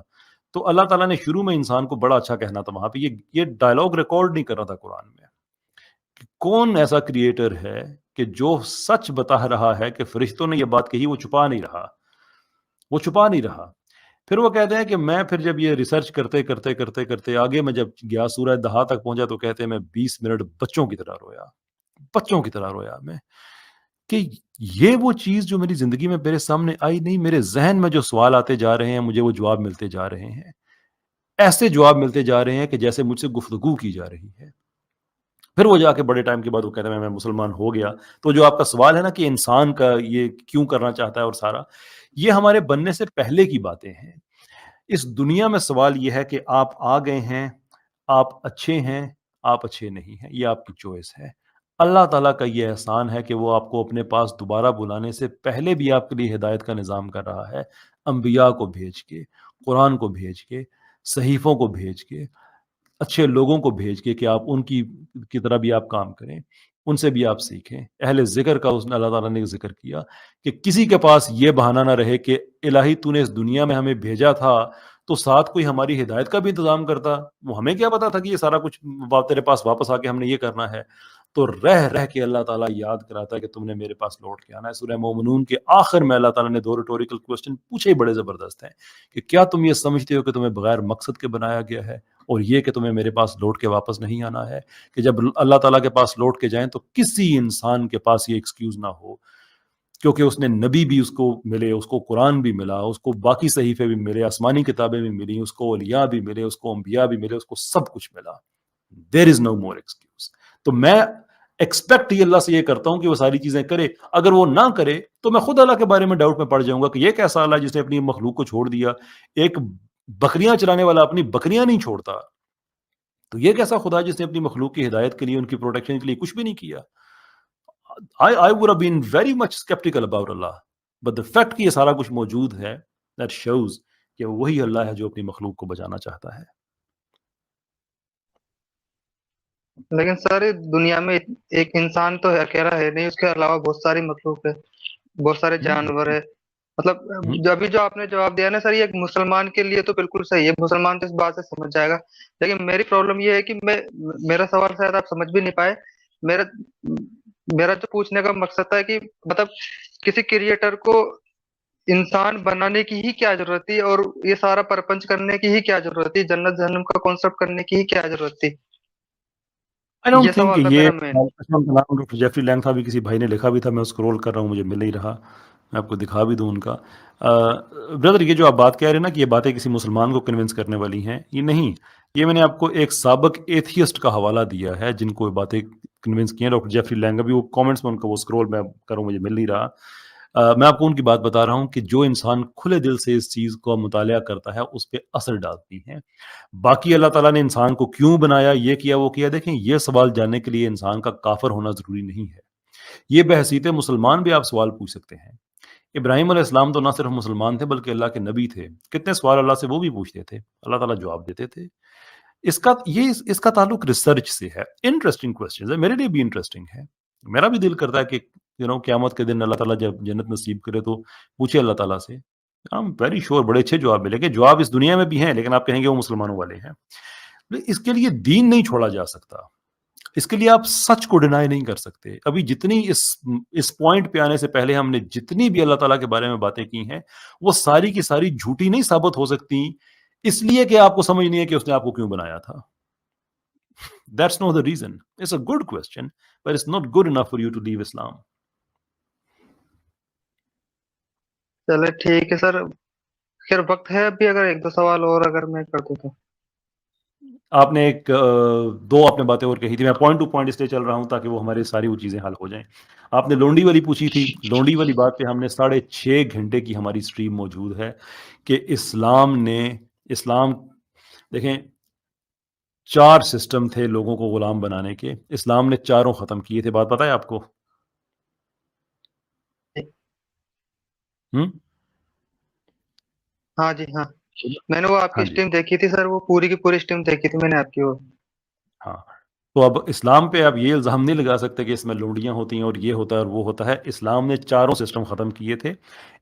تو اللہ تعالیٰ نے شروع میں انسان کو بڑا اچھا کہنا تھا. وہاں پہ یہ ڈائلاگ ریکارڈ نہیں کر رہا تھا قرآن میں کہ کون ایسا کریٹر ہے کہ جو سچ بتا رہا ہے کہ فرشتوں نے یہ بات کہی، وہ چھپا نہیں رہا. پھر وہ کہتے ہیں کہ میں پھر جب یہ ریسرچ کرتے آگے میں جب گیا سورہ دہا تک پہنچا تو کہتے ہیں میں 20 منٹ بچوں کی طرح رویا میں، کہ یہ وہ چیز جو میری زندگی میں میرے سامنے آئی نہیں، میرے ذہن میں جو سوال آتے جا رہے ہیں مجھے وہ جواب ملتے جا رہے ہیں، ایسے جواب ملتے جا رہے ہیں کہ جیسے مجھ سے گفتگو کی جا رہی ہے. پھر وہ جا کے بڑے ٹائم کے بعد وہ کہتے ہیں میں مسلمان ہو گیا. تو جو آپ کا سوال ہے نا کہ انسان کا یہ کیوں کرنا چاہتا ہے اور سارا، یہ ہمارے بننے سے پہلے کی باتیں ہیں. اس دنیا میں سوال یہ ہے کہ آپ آ گئے ہیں، آپ اچھے ہیں، آپ اچھے نہیں ہیں، یہ آپ کی چوائس ہے. اللہ تعالیٰ کا یہ احسان ہے کہ وہ آپ کو اپنے پاس دوبارہ بلانے سے پہلے بھی آپ کے لیے ہدایت کا نظام کر رہا ہے، انبیاء کو بھیج کے، قرآن کو بھیج کے، صحیفوں کو بھیج کے، اچھے لوگوں کو بھیج کے کہ آپ ان کی طرح بھی آپ کام کریں، ان سے بھی آپ سیکھیں. اہل ذکر کا اس نے اللہ تعالیٰ نے ذکر کیا کہ کسی کے پاس یہ بہانہ نہ رہے کہ الہی تو نے اس دنیا میں ہمیں بھیجا تھا تو ساتھ کوئی ہماری ہدایت کا بھی انتظام کرتا. وہ ہمیں کیا پتا تھا کہ یہ سارا کچھ تیرے پاس واپس آ کے ہم نے یہ کرنا ہے. تو رہ کے اللہ تعالیٰ یاد کراتا ہے کہ تم نے میرے پاس لوٹ کے آنا ہے. سورہ مومنون کے آخر میں اللہ تعالیٰ نے دو ریٹوریکل کوسچن پوچھے بڑے زبردست ہیں کہ کیا تم یہ سمجھتے ہو کہ تمہیں بغیر مقصد کے بنایا گیا ہے، اور یہ کہ تمہیں میرے پاس لوٹ کے واپس نہیں آنا ہے، کہ جب اللہ تعالیٰ کے پاس لوٹ کے جائیں تو کسی انسان کے پاس یہ ایکسکیوز نہ ہو، کیونکہ اس نے نبی بھی اس کو ملے، اس کو قرآن بھی ملا، اس کو باقی صحیفے بھی ملے، آسمانی کتابیں بھی ملی، اس کو اولیاء بھی ملے، اس کو انبیاء بھی ملے، اس کو سب کچھ ملا. دیر از نو مور ایکسکیوز. تو میں ایکسپیکٹ ہی اللہ سے یہ کرتا ہوں کہ وہ ساری چیزیں کرے. اگر وہ نہ کرے تو میں خود اللہ کے بارے میں ڈاؤٹ میں پڑ جاؤں گا کہ یہ کیسا اللہ جس نے اپنی مخلوق کو چھوڑ دیا. ایک بکریاں چرانے والا اپنی بکریاں نہیں چھوڑتا، تو یہ کیسا خدا جس نے اپنی مخلوق کی ہدایت کے لیے، ان کی پروٹیکشن کے لیے کچھ بھی نہیں کیا. I would have been very much skeptical about Allah, but the fact کہ یہ سارا کچھ موجود ہے that shows کہ وہی اللہ ہے جو اپنی مخلوق کو بچانا چاہتا ہے. لیکن سارے دنیا میں ایک انسان تو اکیلا ہے نہیں، اس کے علاوہ بہت ساری مخلوق ہے، بہت سارے جانور ہے. مطلب جو ابھی جو آپ نے جواب دیا نا سر، یہ ایک مسلمان کے لیے تو بالکل صحیح ہے، مسلمان تو اس بات سے سمجھ جائے گا، لیکن میری پرابلم یہ ہے کہ میرا سوال شاید آپ سمجھ بھی نہیں پائے۔ میرا میرا جو پوچھنے کا مقصد تھا کہ مطلب کسی کریٹر کو انسان بنانے کی ہی کیا ضرورت تھی، اور یہ سارا پرپنچ کرنے کی ہی کیا ضرورت تھی، جنت جہنم کا کانسیپٹ کرنے کی ہی کیا ضرورت تھی؟ آئی ڈونٹ یہ تھنک کہ سوال تھا یہ میرا مین۔ ڈاکٹر جیفری لینگ تھا بھی، کسی بھائی نے لکھا بھی تھا، میں اسکرول کر رہا ہوں مجھے مل نہیں رہا، میں آپ کو دکھا بھی دوں ان کا۔ بردر یہ جو آپ بات کہہ رہے ہیں نا کہ یہ باتیں کسی مسلمان کو کنونس کرنے والی ہیں، یہ نہیں، یہ میں نے آپ کو ایک سابق ایتھیسٹ کا حوالہ دیا ہے جن کو یہ باتیں کنونس کی ہیں، ڈاکٹر جیفری لینگ، ابھی وہ کامنٹس میں ان کا وہ اسکرول میں کروں مجھے مل نہیں رہا۔ میں آپ کو ان کی بات بتا رہا ہوں کہ جو انسان کھلے دل سے اس چیز کو مطالعہ کرتا ہے اس پہ اثر ڈالتی ہیں۔ باقی اللہ تعالیٰ نے انسان کو کیوں بنایا، یہ کیا وہ کیا، دیکھیں یہ سوال جاننے کے لیے انسان کا کافر ہونا ضروری نہیں ہے، یہ بحیثیت مسلمان بھی آپ سوال پوچھ سکتے ہیں۔ ابراہیم علیہ السلام تو نہ صرف مسلمان تھے بلکہ اللہ کے نبی تھے، کتنے سوال اللہ سے وہ بھی پوچھتے تھے، اللہ تعالیٰ جواب دیتے تھے۔ اس کا تعلق ریسرچ سے ہے۔ انٹرسٹنگ کوسچن ہے، میرے لیے بھی انٹرسٹنگ ہے، میرا بھی دل کرتا ہے کہ قیامت کے دن اللہ تعالیٰ جب جنت نصیب کرے تو پوچھے اللہ تعالیٰ سے، I'm very sure بڑے اچھے جواب ملیں گے، جواب اس دنیا میں بھی ہیں لیکن آپ کہیں گے وہ مسلمانوں والے ہیں۔ اس کے لیے دین نہیں چھوڑا جا سکتا، اس کے لیے آپ سچ کو ڈینائی نہیں کر سکتے۔ ابھی جتنی اس پوائنٹ پہ آنے سے پہلے ہم نے جتنی بھی اللہ تعالیٰ کے بارے میں باتیں کی ہیں وہ ساری کی ساری جھوٹی نہیں ثابت ہو سکتی، اس لیے کہ آپ کو سمجھ نہیں ہے کہ اس نے آپ کو کیوں بنایا تھا۔ That's not the reason. It's a good question, but it's not good enough for you to leave Islam. چلے ٹھیک ہے سر، خیر وقت ہے ابھی، اگر ایک دو سوال اور اگر میں کر دوں تو۔ آپ نے دو آپ نے باتیں اور کہی تھی، میں پوائنٹ ٹو پوائنٹ اس لیے چل رہا ہوں تاکہ وہ ہماری ساری وہ چیزیں حل ہو جائیں۔ آپ نے لونڈی والی پوچھی تھی، لونڈی والی بات پہ ہم نے 6.5 گھنٹے کی ہماری سٹریم موجود ہے کہ اسلام دیکھیں 4 سسٹم تھے لوگوں کو غلام بنانے کے، اسلام نے 4 ختم کیے تھے، بات پتہ ہے آپ کو؟ ہاں جی ہاں، میں نے وہ آپ کی ہاں جی اسٹریم دیکھی تھی سر، وہ پوری کی پوری اسٹریم دیکھی تھی میں نے آپ کی وہ۔ ہاں، تو اب اسلام پہ آپ یہ الزام نہیں لگا سکتے کہ اس میں لونڈیاں ہوتی ہیں اور یہ ہوتا ہے اور وہ ہوتا ہے۔ اسلام نے 4 سسٹم ختم کیے تھے،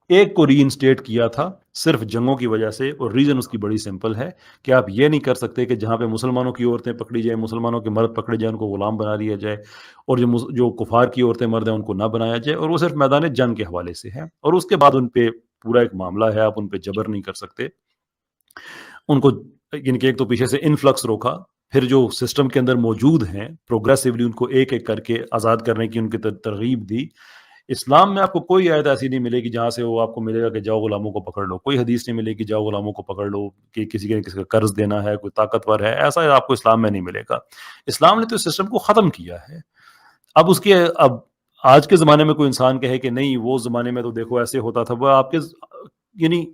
ایک کو ری انسٹیٹ کیا تھا صرف جنگوں کی وجہ سے، اور ریزن اس کی بڑی سمپل ہے کہ آپ یہ نہیں کر سکتے کہ جہاں پہ مسلمانوں کی عورتیں پکڑی جائیں، مسلمانوں کے مرد پکڑے جائیں، ان کو غلام بنا لیا جائے، اور جو کفار کی عورتیں مرد ہیں ان کو نہ بنایا جائے، اور وہ صرف میدان جنگ کے حوالے سے ہے، اور اس کے بعد ان پہ پورا ایک معاملہ ہے، آپ ان پہ جبر نہیں کر سکتے ان کو، ان کے ایک تو پیچھے سے انفلکس روکا، پھر جو سسٹم کے اندر موجود ہیں پروگریسولی ان کو ایک ایک کر کے آزاد کرنے کی ان کی ترغیب دی۔ اسلام میں آپ کو کوئی آیت ایسی نہیں ملے گی جہاں سے وہ آپ کو ملے گا کہ جاؤ غلاموں کو پکڑ لو، کوئی حدیث نہیں ملے گی جاؤ غلاموں کو پکڑ لو، کہ کسی کا قرض دینا ہے، کوئی طاقتور ہے، ایسا آپ کو اسلام میں نہیں ملے گا۔ اسلام نے تو اس سسٹم کو ختم کیا ہے۔ اب آج کے زمانے میں کوئی انسان کہے کہ نہیں وہ زمانے میں تو دیکھو ایسے ہوتا تھا، وہ آپ کے یعنی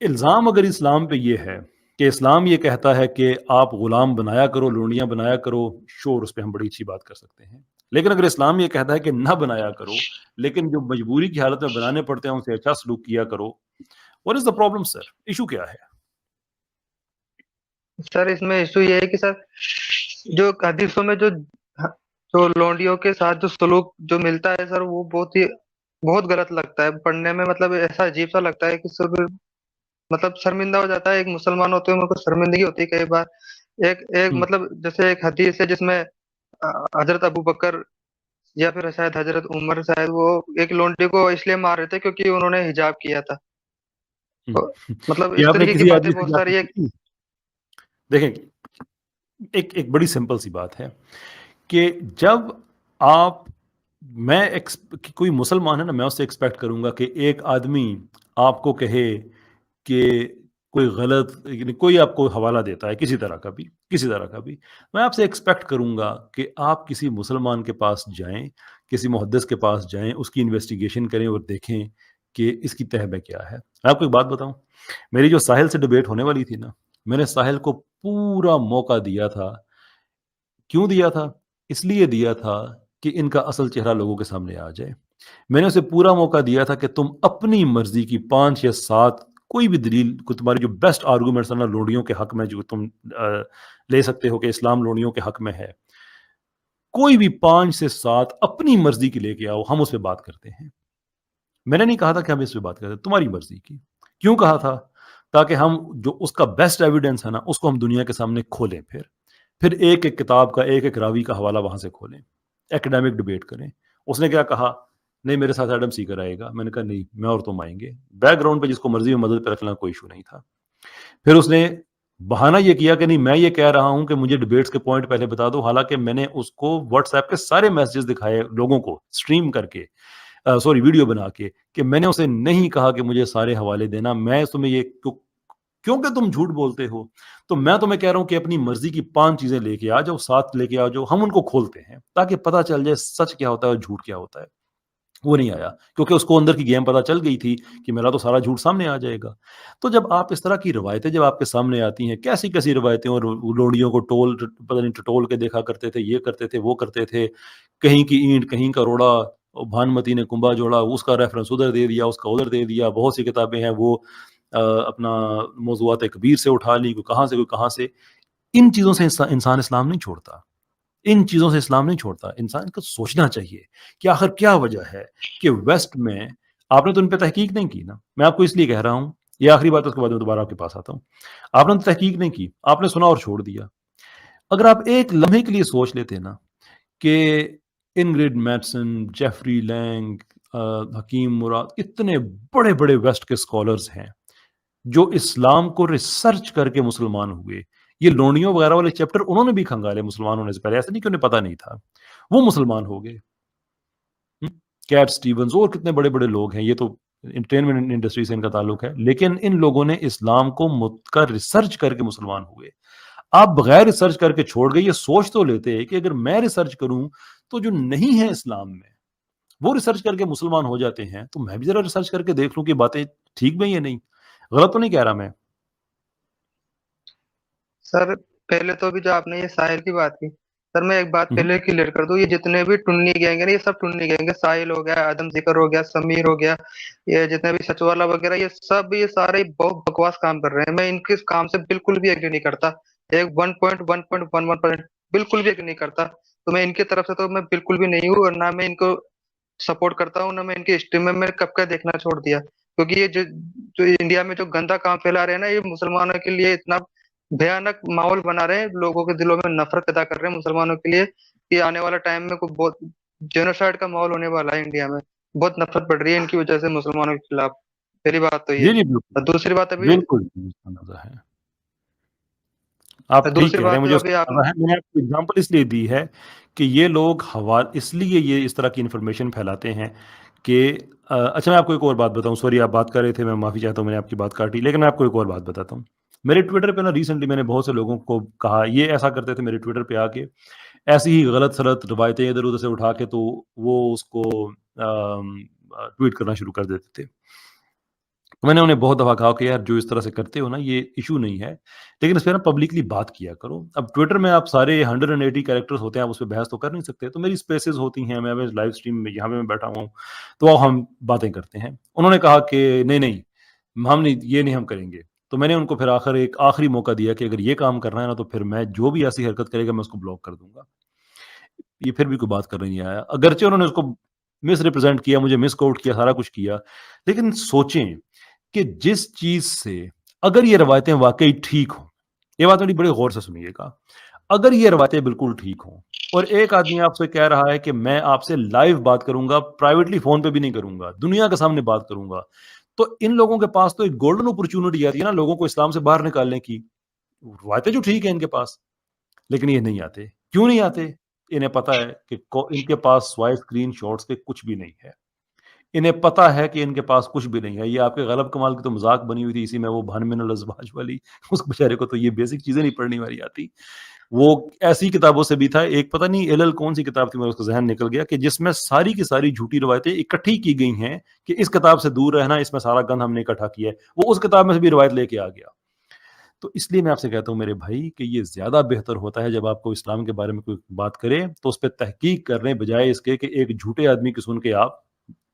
الزام اگر اسلام پہ یہ ہے کہ اسلام یہ کہتا ہے کہ آپ غلام بنایا کرو، لونڈیاں بنایا کرو، شور اس پہ ہم بڑی اچھی بات کر سکتے ہیں، لیکن اگر اسلام یہ کہتا ہے کہ نہ بنایا کرو لیکن جو مجبوری کی حالت میں بنانے پڑتے ہیں ان سے اچھا سلوک کیا کرو، what is the problem sir? Issue کیا ہے؟ سر اس میں ایشو یہ ہے کہ سر جو حدیثوں میں جو لونڈیوں کے ساتھ جو سلوک جو ملتا ہے سر، وہ بہت غلط لگتا ہے پڑھنے میں، مطلب ایسا عجیب سا لگتا ہے کہ سب مطلب شرمندہ ہو جاتا ہے، ایک مسلمان ہوتے ہوئے میرے کو شرمندگی ہوتی ہے کئی بار۔ ایک مطلب جیسے ایک حدیث ہے جس میں حضرت ابو بکر یا پھر شاید حضرت عمر، شاید وہ ایک لونڈی کو اس لیے مار رہے تھے کیونکہ انہوں نے حجاب کیا تھا۔ مطلب کہ اس آپ نے طریقے کی کسی باتیں آدمی سے بہت ساری ہے۔ دیکھیں ایک بڑی سمپل سی بات ہے کہ جب کوئی مسلمان ہے نا، میں اس سے ایکسپیکٹ کروں گا کہ ایک آدمی آپ کو کہے کہ کوئی غلط، یعنی کوئی آپ کو حوالہ دیتا ہے کسی طرح کا بھی، میں آپ سے ایکسپیکٹ کروں گا کہ آپ کسی مسلمان کے پاس جائیں، کسی محدث کے پاس جائیں، اس کی انویسٹیگیشن کریں اور دیکھیں کہ اس کی تہ میں کیا ہے۔ میں آپ کو ایک بات بتاؤں، میری جو ساحل سے ڈیبیٹ ہونے والی تھی نا، میں نے ساحل کو پورا موقع دیا تھا۔ کیوں دیا تھا؟ اس لیے دیا تھا کہ ان کا اصل چہرہ لوگوں کے سامنے آ جائے۔ میں نے اسے پورا موقع دیا تھا کہ تم اپنی مرضی کی 5 یا 7 کوئی بھی دلیل کو، تمہاری جو بیسٹ آرگومنٹس ہیں نا لوڈیوں کے حق میں جو تم لے سکتے ہو کہ اسلام لوڈیوں کے حق میں ہے، کوئی بھی 5 سے 7 اپنی مرضی کی لے کے آؤ، ہم اس پہ بات کرتے ہیں۔ میں نے نہیں کہا تھا کہ ہم اس پہ بات کرتے، تمہاری مرضی کی. کیوں کہا تھا؟ تاکہ ہم جو اس کا بیسٹ ایویڈنس ہے نا اس کو ہم دنیا کے سامنے کھولیں، پھر ایک ایک کتاب کا ایک ایک راوی کا حوالہ وہاں سے کھولیں، ایکڈیمک ڈبیٹ کریں. اس نے کیا کہا؟ نہیں میرے ساتھ ایڈم سیکر آئے گا. میں نے کہا نہیں، میں اور تم آئیں گے. بیک گراؤنڈ پہ جس کو مرضی میں مدد پہ رکھنا کوئی ایشو نہیں تھا. پھر اس نے بہانہ یہ کیا کہ نہیں میں یہ کہہ رہا ہوں کہ مجھے ڈبیٹس کے پوائنٹ پہلے بتا دو، حالانکہ میں نے اس کو واٹس ایپ کے سارے میسیجز دکھائے لوگوں کو اسٹریم کر کے، ویڈیو بنا کے، کہ میں نے اسے نہیں کہا کہ مجھے سارے حوالے دینا. میں تمہیں یہ کیونکہ تم جھوٹ بولتے ہو تو میں تمہیں کہہ رہا ہوں کہ اپنی مرضی کی 5 چیزیں لے کے آ جاؤ، ساتھ لے کے آ جاؤ، ہم ان کو کھولتے ہیں تاکہ پتہ چل جائے سچ کیا ہوتا ہے اور جھوٹ کیا ہوتا ہے. وہ نہیں آیا کیونکہ اس کو اندر کی گیم پتہ چل گئی تھی کہ میرا تو سارا جھوٹ سامنے آ جائے گا. تو جب آپ اس طرح کی روایتیں جب آپ کے سامنے آتی ہیں، کیسی کیسی روایتیں، اور لوڑیوں کو پتہ نہیں ٹٹول کے دیکھا کرتے تھے، یہ کرتے تھے، وہ کرتے تھے، کہیں کی اینٹ کہیں کا روڑا، بھانمتی نے کنبا جوڑا، اس کا ریفرنس ادھر دے دیا، اس کا ادھر دے دیا. بہت سی کتابیں ہیں وہ اپنا موضوعات کبیر سے اٹھا لی، کوئی کہاں سے کوئی کہاں سے. ان چیزوں سے انسان اسلام نہیں چھوڑتا، ان چیزوں سے اسلام نہیں چھوڑتا. انسان کو سوچنا چاہیے کہ آخر کیا وجہ ہے کہ ویسٹ میں آپ نے تو ان پہ تحقیق نہیں کی نا. میں آپ کو اس لیے کہہ رہا ہوں، یہ آخری بات، اس کے بعد میں دوبارہ آپ کے پاس آتا ہوں. آپ نے تو تحقیق نہیں کی، آپ نے سنا اور چھوڑ دیا. اگر آپ ایک لمحے کے لیے سوچ لیتے نا کہ انگریڈ میٹسن، جیفری لینگ، حکیم مراد، اتنے بڑے بڑے ویسٹ کے اسکالرز ہیں جو اسلام کو ریسرچ کر کے مسلمان ہوئے. یہ لونیوں وغیرہ والے چیپٹر انہوں نے بھی کھنگالے مسلمان ہونے سے پہلے، ایسا نہیں کہ انہیں پتہ نہیں تھا، وہ مسلمان ہو گئے. کیٹ سٹیونز اور کتنے بڑے بڑے لوگ ہیں، یہ تو انٹرٹینمنٹ انڈسٹری سے ان کا تعلق ہے، لیکن ان لوگوں نے اسلام کو کا ریسرچ کر کے مسلمان ہوئے. آپ بغیر ریسرچ کر کے چھوڑ گئے. یہ سوچ تو لیتے کہ اگر میں ریسرچ کروں تو جو نہیں ہے اسلام میں وہ ریسرچ کر کے مسلمان ہو جاتے ہیں، تو میں بھی ذرا ریسرچ کر کے دیکھ لوں کہ باتیں ٹھیک بھی یا نہیں. غلط تو نہیں کہہ رہا میں؟ سر پہلے تو بھی جو آپ نے یہ ساحل کی بات کی، سر میں ایک بات پہلے کلیئر کر دوں، یہ جتنے بھی ٹنی گینگ ہیں نا، یہ سب ٹنی گینگ ہے. ساحل ہو گیا، آدم ذکر ہو گیا، سمیر ہو گیا، یہ جتنے بھی سچوالا وغیرہ، یہ سارے بہت بکواس کام کر رہے ہیں. میں ان کے کام سے بالکل بھی ایگری نہیں کرتا، ایک 1.1% بالکل بھی ایگری نہیں کرتا. تو میں ان کی طرف سے تو میں بالکل بھی نہیں ہوں، اور نہ میں ان کو سپورٹ کرتا ہوں، نہ میں ان کی ہسٹری میں کب کا دیکھنا چھوڑ دیا. کیونکہ یہ جو انڈیا میں جو گندا کام پھیلا رہے ہیں نا، یہ مسلمانوں کے لیے اتنا بھیانک ماحول بنا رہے ہیں، لوگوں کے دلوں میں نفرت پیدا کر رہے ہیں مسلمانوں کے لیے، کہ آنے والا ٹائم میں کوئی بہت جینوسائیڈ کا ماحول ہونے والا ہے انڈیا میں. بہت نفرت بڑھ رہی ہے ان کی وجہ سے مسلمانوں کے خلاف. پہلی بات تو یہ. جی بالکل اور دوسری بات بالکل ہے. آپ ٹھیک کہہ رہے ہیں، مجھے اس ابھی کا آپ پتہ ہے. میں نے آپ کو اگزامپل اس لیے دی ہے کہ یہ لوگ اس لیے یہ اس طرح کی انفارمیشن پھیلاتے ہیں کہ اچھا میں آپ کو ایک اور بات بتاؤں. سوری آپ بات کر رہے تھے، میں معافی چاہتا ہوں میں نے آپ کی بات کاٹی، لیکن میں آپ کو ایک اور بات بتاتا ہوں. میرے ٹویٹر پہ نا ریسنٹلی میں نے بہت سے لوگوں کو کہا، یہ ایسا کرتے تھے میرے ٹویٹر پہ آ کے، ایسی ہی غلط سلط روایتیں ادھر ادھر سے اٹھا کے تو وہ اس کو ٹویٹ کرنا شروع کر دیتے تھے. میں نے انہیں بہت دفعہ کہا کہ یار جو اس طرح سے کرتے ہو نا یہ ایشو نہیں ہے، لیکن اس پہ نا پبلکلی بات کیا کرو. اب ٹویٹر میں آپ سارے 180 کریکٹرز ہوتے ہیں، آپ اس پہ بحث تو کر نہیں سکتے. تو میری اسپیسز ہوتی ہیں، میں لائیو اسٹریم میں یہاں پہ میں بیٹھا ہوں تو ہم باتیں کرتے ہیں. انہوں نے کہا کہ نہیں ہم نہیں، یہ نہیں ہم کریں گے. تو میں نے ان کو پھر ایک آخری موقع دیا کہ اگر یہ کام کرنا ہے نا تو پھر میں جو بھی ایسی حرکت کرے گا میں اس کو بلاک کر دوں گا. یہ پھر بھی کوئی بات کر نہیں آیا، اگرچہ انہوں نے اس کو مس ریپرزینٹ کیا، مجھے مس کوٹ کیا، سارا کچھ کیا. لیکن سوچیں کہ جس چیز سے اگر یہ روایتیں واقعی ٹھیک ہوں، یہ بات میری بڑے غور سے سنیے گا، اگر یہ روایتیں بالکل ٹھیک ہوں اور ایک آدمی آپ سے کہہ رہا ہے کہ میں آپ سے لائیو بات کروں گا، پرائیویٹلی فون پہ بھی نہیں کروں گا، دنیا کے سامنے بات کروں گا، تو ان لوگوں کے پاس تو ایک گولڈن اپرچونٹی آتی ہے نا لوگوں کو اسلام سے باہر نکالنے کی. روایتیں جو ٹھیک ہیں ان کے پاس، لیکن یہ نہیں آتے. کیوں نہیں آتے؟ انہیں پتا ہے کہ ان کے پاس سوائے اسکرین شاٹس کے کچھ بھی نہیں ہے. انہیں پتا ہے کہ ان کے پاس کچھ بھی نہیں ہے. یہ آپ کے غلب کمال کی تو مذاق بنی ہوئی تھی اسی میں، وہ بھن من الازواج والی، اس بیچارے کو تو یہ بیسک چیزیں نہیں پڑھنی والی آتی. وہ ایسی کتابوں سے بھی تھا، ایک پتہ نہیں ایل کون سی کتاب تھی، میں اس کا ذہن نکل گیا، کہ جس میں ساری کی ساری جھوٹی روایتیں اکٹھی کی گئی ہیں کہ اس کتاب سے دور رہنا، اس میں سارا گند ہم نے اکٹھا کیا ہے. وہ اس کتاب میں سے بھی روایت لے کے آ گیا. تو اس لیے میں آپ سے کہتا ہوں میرے بھائی کہ یہ زیادہ بہتر ہوتا ہے جب آپ کو اسلام کے بارے میں کوئی بات کرے تو اس پہ تحقیق کرنے بجائے اس کے کہ ایک جھوٹے آدمی کی سن کے آپ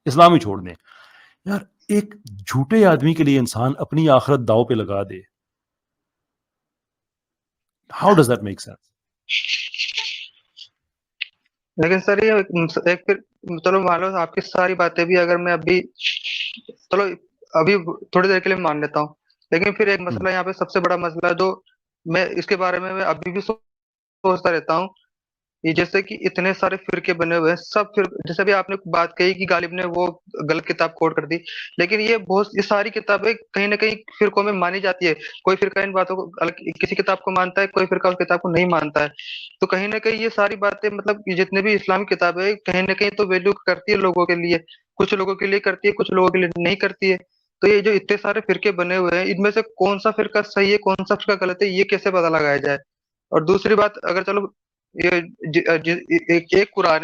اسلام ہی چھوڑ دیں. یار ایک جھوٹے آدمی کے لیے انسان اپنی آخرت داؤ پہ لگا دے. How does that make sense? لیکن سر یہ ایک پھر چلو مان لو آپ کی ساری باتیں بھی اگر میں ابھی چلو ابھی تھوڑی دیر کے لیے مان لیتا ہوں، لیکن پھر ایک مسئلہ یہاں پہ سب سے بڑا مسئلہ جو میں اس کے بارے میں ابھی بھی سوچتا رہتا ہوں، یہ جیسے کہ اتنے سارے فرقے بنے ہوئے ہیں، سب جیسے بھی آپ نے بات کہی کہ غالب نے وہ غلط کتاب کوٹ کر دی، لیکن یہ ساری کتابیں کہیں نہ کہیں فرقوں میں مانی جاتی ہے، کوئی فرقہ ان باتوں کو کسی کتاب کو مانتا ہے، کوئی فرقہ اس کتاب کو نہیں مانتا ہے، تو کہیں نہ کہیں یہ ساری باتیں مطلب جتنے بھی اسلامی کتابیں کہیں نہ کہیں تو ویلیو کرتی ہے لوگوں کے لیے، کچھ لوگوں کے لیے کرتی ہے، کچھ لوگوں کے لیے نہیں کرتی ہے، تو یہ جو اتنے سارے فرقے بنے ہوئے ہیں ان میں سے کون سا فرقہ صحیح ہے کون سا فرقہ غلط ہے یہ کیسے پتہ لگایا جائے؟ اور دوسری بات اگر چلو ایک قرآن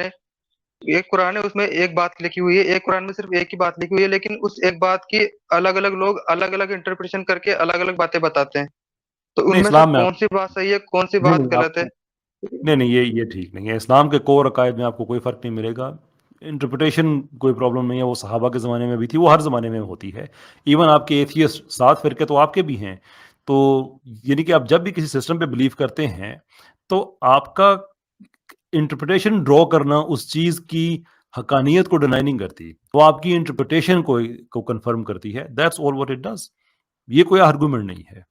ہے اس میں ایک بات لکھی ہوئی ہے، ایک قرآن میں صرف ایک ہی بات لکھی ہوئی ہے، لیکن اس ایک بات کی الگ الگ لوگ الگ الگ انٹرپریشن کر کے الگ الگ باتیں بتاتے ہیں، تو ان نہیں میں سے اسلام میں کون سی بات صحیح ہے کون سی نہیں بات نہیں غلط آپ ہے؟ نہیں یہ ٹھیک نہیں ہے. اسلام کے کور عقائد میں آپ کو کوئی فرق نہیں ملے گا. انٹرپریٹیشن کوئی پرابلم نہیں ہے، وہ صحابہ کے زمانے میں بھی تھی، وہ ہر زمانے میں ہوتی ہے. ایون آپ کے ایتھیسٹ 7 فرقے تو آپ کے بھی ہیں، تو یعنی کہ آپ جب بھی کسی سسٹم پہ بلیو کرتے ہیں تو آپ کا انٹرپریٹیشن ڈرا کرنا اس چیز کی حقانیت کو ڈینائی نہیں کرتی، وہ آپ کی انٹرپریٹیشن کو کنفرم کرتی ہے. That's all what it does. یہ کوئی آرگومنٹ نہیں ہے.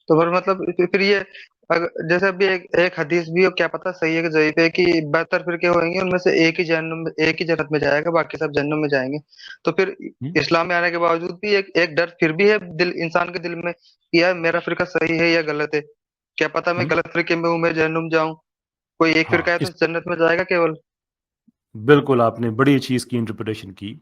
تو پھر مطلب پھر یہ جیسے ابھی ایک حدیث بھی کیا پتہ صحیح ہے کہ ضعیف ہے کہ 72 فرقے ہوئیں گے ان میں سے ایک ہی جنت میں جائے گا باقی سب جہنم میں جائیں گے، تو پھر اسلام میں آنے کے باوجود بھی ایک ڈر پھر بھی ہے انسان کے دل میں کہ یار میرا فرقہ صحیح ہے یا غلط ہے، کیا پتہ میں غلط فرقے میں ہوں میں جہنم جاؤں، کوئی ایک ہاں فرقہ ہے تو جنت میں جائے گا کیول. بالکل آپ نے بڑی اچھی اس کی انٹرپریٹیشن کی،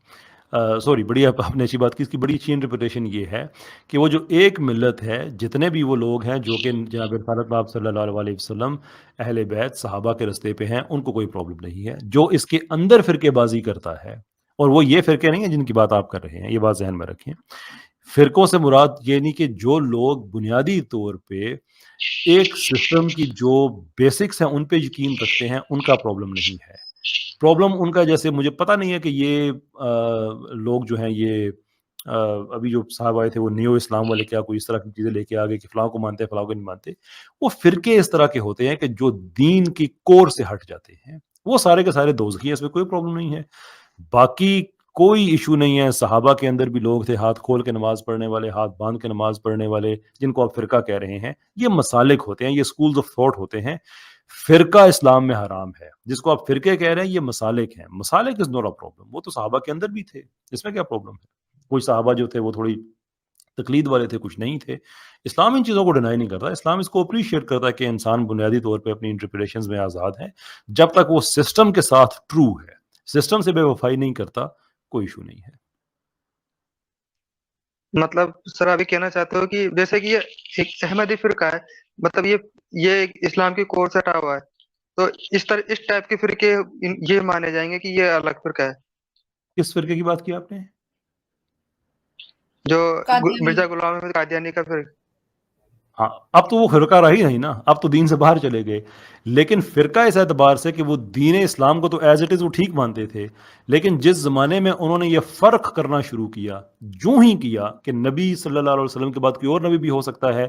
سوری بڑی آپ نے اچھی بات کی. اس کی بڑی اچھی انٹرپریٹیشن یہ ہے کہ وہ جو ایک ملت ہے، جتنے بھی وہ لوگ ہیں جو کہ جناب رسالت آپ صلی اللہ علیہ وسلم اہل بیت صحابہ کے رستے پہ ہیں، ان کو کوئی پرابلم نہیں ہے. جو اس کے اندر فرقے بازی کرتا ہے، اور وہ یہ فرقے نہیں ہیں جن کی بات آپ کر رہے ہیں، یہ بات ذہن میں رکھیں. فرقوں سے مراد یہ نہیں کہ جو لوگ بنیادی طور پہ ایک سسٹم کی جو بیسکس ہیں ان پہ یقین رکھتے ہیں، ان کا پرابلم نہیں ہے. پرابلم ان کا، جیسے مجھے پتہ نہیں ہے کہ یہ لوگ جو ہیں یہ ابھی جو صاحب آئے تھے وہ نیو اسلام والے کیا کوئی اس طرح کی چیزیں لے کے آگے کہ فلاں کو مانتے ہیں فلاں کو نہیں مانتے. وہ فرقے اس طرح کے ہوتے ہیں کہ جو دین کی کور سے ہٹ جاتے ہیں، وہ سارے کے سارے دوزخی ہیں، اس میں کوئی پرابلم نہیں ہے. باقی کوئی ایشو نہیں ہے. صحابہ کے اندر بھی لوگ تھے ہاتھ کھول کے نماز پڑھنے والے، ہاتھ باندھ کے نماز پڑھنے والے، جن کو آپ فرقہ کہہ رہے ہیں. یہ مسالک ہوتے ہیں، یہ سکولز آف تھاٹ ہوتے ہیں. فرقہ اسلام میں حرام ہے. جس کو آپ فرقے کہہ رہے ہیں یہ مسالک ہیں. مسالک از ناٹ اے پرابلم. وہ تو صحابہ کے اندر بھی تھے، اس میں کیا پرابلم ہے؟ کوئی صحابہ جو تھے وہ تھوڑی تقلید والے تھے، کچھ نہیں تھے. اسلام ان چیزوں کو ڈینائی نہیں کرتا. اسلام اس کو اپریشیٹ کرتا ہے کہ انسان بنیادی طور پہ اپنی انٹرپریٹیشنز میں آزاد ہے، جب تک وہ سسٹم کے ساتھ ٹرو ہے. سسٹم سے بے وفائی نہیں کرتا، کوئی ایشو نہیں ہے. مطلب سر ابھی کہنا چاہتے ہو کہ جیسے کہ یہ ایک احمدی فرقہ ہے، مطلب یہ اسلام کی کور سے ہٹا ہوا ہے، تو اس ٹائپ کے فرقے یہ مانے جائیں گے کہ یہ الگ فرقہ ہے کس فرقے کی بات کی آپ نے؟ جو قادیانی. مرزا غلام احمد قادیانی کا فرقہ. ہاں، اب تو وہ فرقہ رہا ہی نہیں نا، اب تو دین سے باہر چلے گئے. لیکن فرقہ اس اعتبار سے کہ وہ دین اسلام کو تو ایز اٹ از وہ ٹھیک مانتے تھے، لیکن جس زمانے میں انہوں نے یہ فرق کرنا شروع کیا، جو ہی کیا کہ نبی صلی اللہ علیہ وسلم کے بعد کوئی اور نبی بھی ہو سکتا ہے،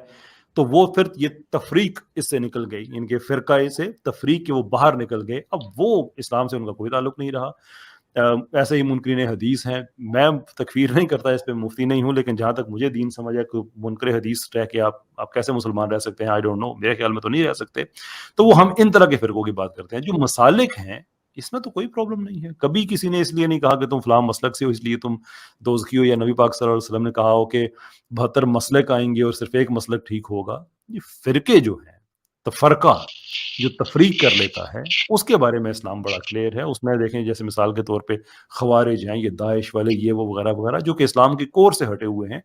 تو وہ پھر یہ تفریق اس سے نکل گئی، ان کے فرقہ سے تفریق کے وہ باہر نکل گئے. اب وہ اسلام سے ان کا کوئی تعلق نہیں رہا. ایسے ہی منکرین حدیث ہیں. میں تکفیر نہیں کرتا، اس پہ مفتی نہیں ہوں، لیکن جہاں تک مجھے دین سمجھ ہے کہ منکر حدیث رہ کے آپ کیسے مسلمان رہ سکتے ہیں، آئی ڈونٹ نو، میرے خیال میں تو نہیں رہ سکتے. تو وہ ہم ان طرح کے فرقوں کی بات کرتے ہیں. جو مسالک ہیں اس میں تو کوئی پرابلم نہیں ہے. کبھی کسی نے اس لیے نہیں کہا کہ تم فلاں مسلک سے ہو اس لیے تم دوزخی ہو، یا نبی پاک صلی اللہ علیہ وسلم نے کہا ہو کہ 72 مسلک آئیں گے اور صرف ایک مسلک ٹھیک ہوگا. یہ فرقے جو ہیں، تفرقہ جو تفریق کر لیتا ہے، اس کے بارے میں اسلام بڑا کلیئر ہے. اس میں دیکھیں جیسے مثال کے طور پہ خوارج ہیں، یہ داعش والے، یہ وہ وغیرہ وغیرہ، جو کہ اسلام کی کور سے ہٹے ہوئے ہیں،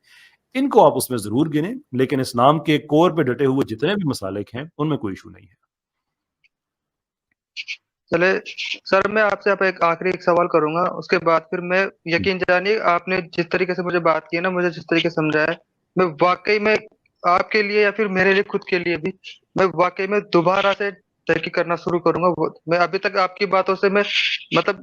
ان کو آپ اس میں ضرور گنیں، لیکن اسلام کے کور پہ ڈٹے ہوئے جتنے بھی مسالک ہیں ان میں کوئی ایشو نہیں ہے. چلے سر میں آپ سے ایک آخری سوال کروں گا، اس کے بعد پھر میں یقین جانیے آپ نے جس طریقے سے مجھے بات کی ہے نا، مجھے جس طریقے سے سمجھایا ہے، میں واقعی میں آپ کے لیے یا پھر میرے لیے خود کے لیے بھی میں واقعی میں دوبارہ سے تحقیق کرنا شروع کروں گا. میں ابھی تک آپ کی باتوں سے میں مطلب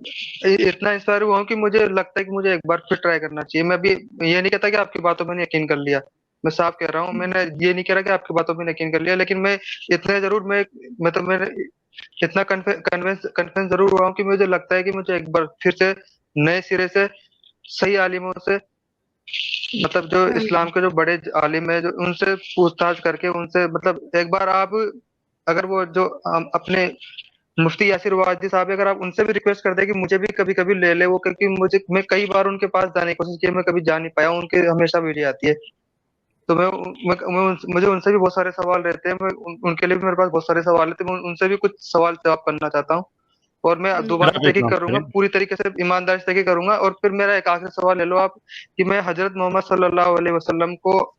اتنا انسپائر ہوا ہوں کہ مجھے لگتا ہے کہ مجھے ایک بار پھر ٹرائی کرنا چاہیے. میں ابھی یہ نہیں کہتا کہ آپ کی باتوں میں نے یقین کر لیا، میں صاف کہہ رہا ہوں. میں نے یہ نہیں کہہ رہا کہ آپ کی باتوں پہ یقین کر لیا، لیکن میں اتنا ضرور میں اتنا کنفرنس ضرور ہوا ہوں کہ مجھے لگتا ہے کہ مجھے ایک بار پھر سے نئے سرے سے صحیح عالموں سے، مطلب جو اسلام کے جو بڑے عالم ہیں، جو ان سے پوچھ تاچھ کر کے ان سے، مطلب ایک بار آپ اگر وہ جو اپنے مفتی یاسر واجدی صاحب، اگر آپ ان سے بھی ریکویسٹ کر دیں کہ مجھے بھی کبھی کبھی لے لے وہ، کیونکہ میں کئی بار ان کے پاس جانے کی کوشش کی، میں کبھی جا نہیں پایا. ان کے ہمیشہ ویڈیو آتی ہے، تو مجھے ان سے بھی بہت سارے سوال رہتے ہیں. ان کے لیے بھی میرے پاس بہت سارے سوال رہتے ہیں. میں ان سے بھی کچھ سوال جواب کرنا چاہتا ہوں، اور میں دوبارہ آپ ایک تحقیق کام کروں گا، کریں، پوری طریقے سے ایمانداری سے تحقیق کروں گا. اور پھر میرا ایک آخری سوال لے لو آپ، کہ میں حضرت محمد صلی اللہ علیہ وسلم کو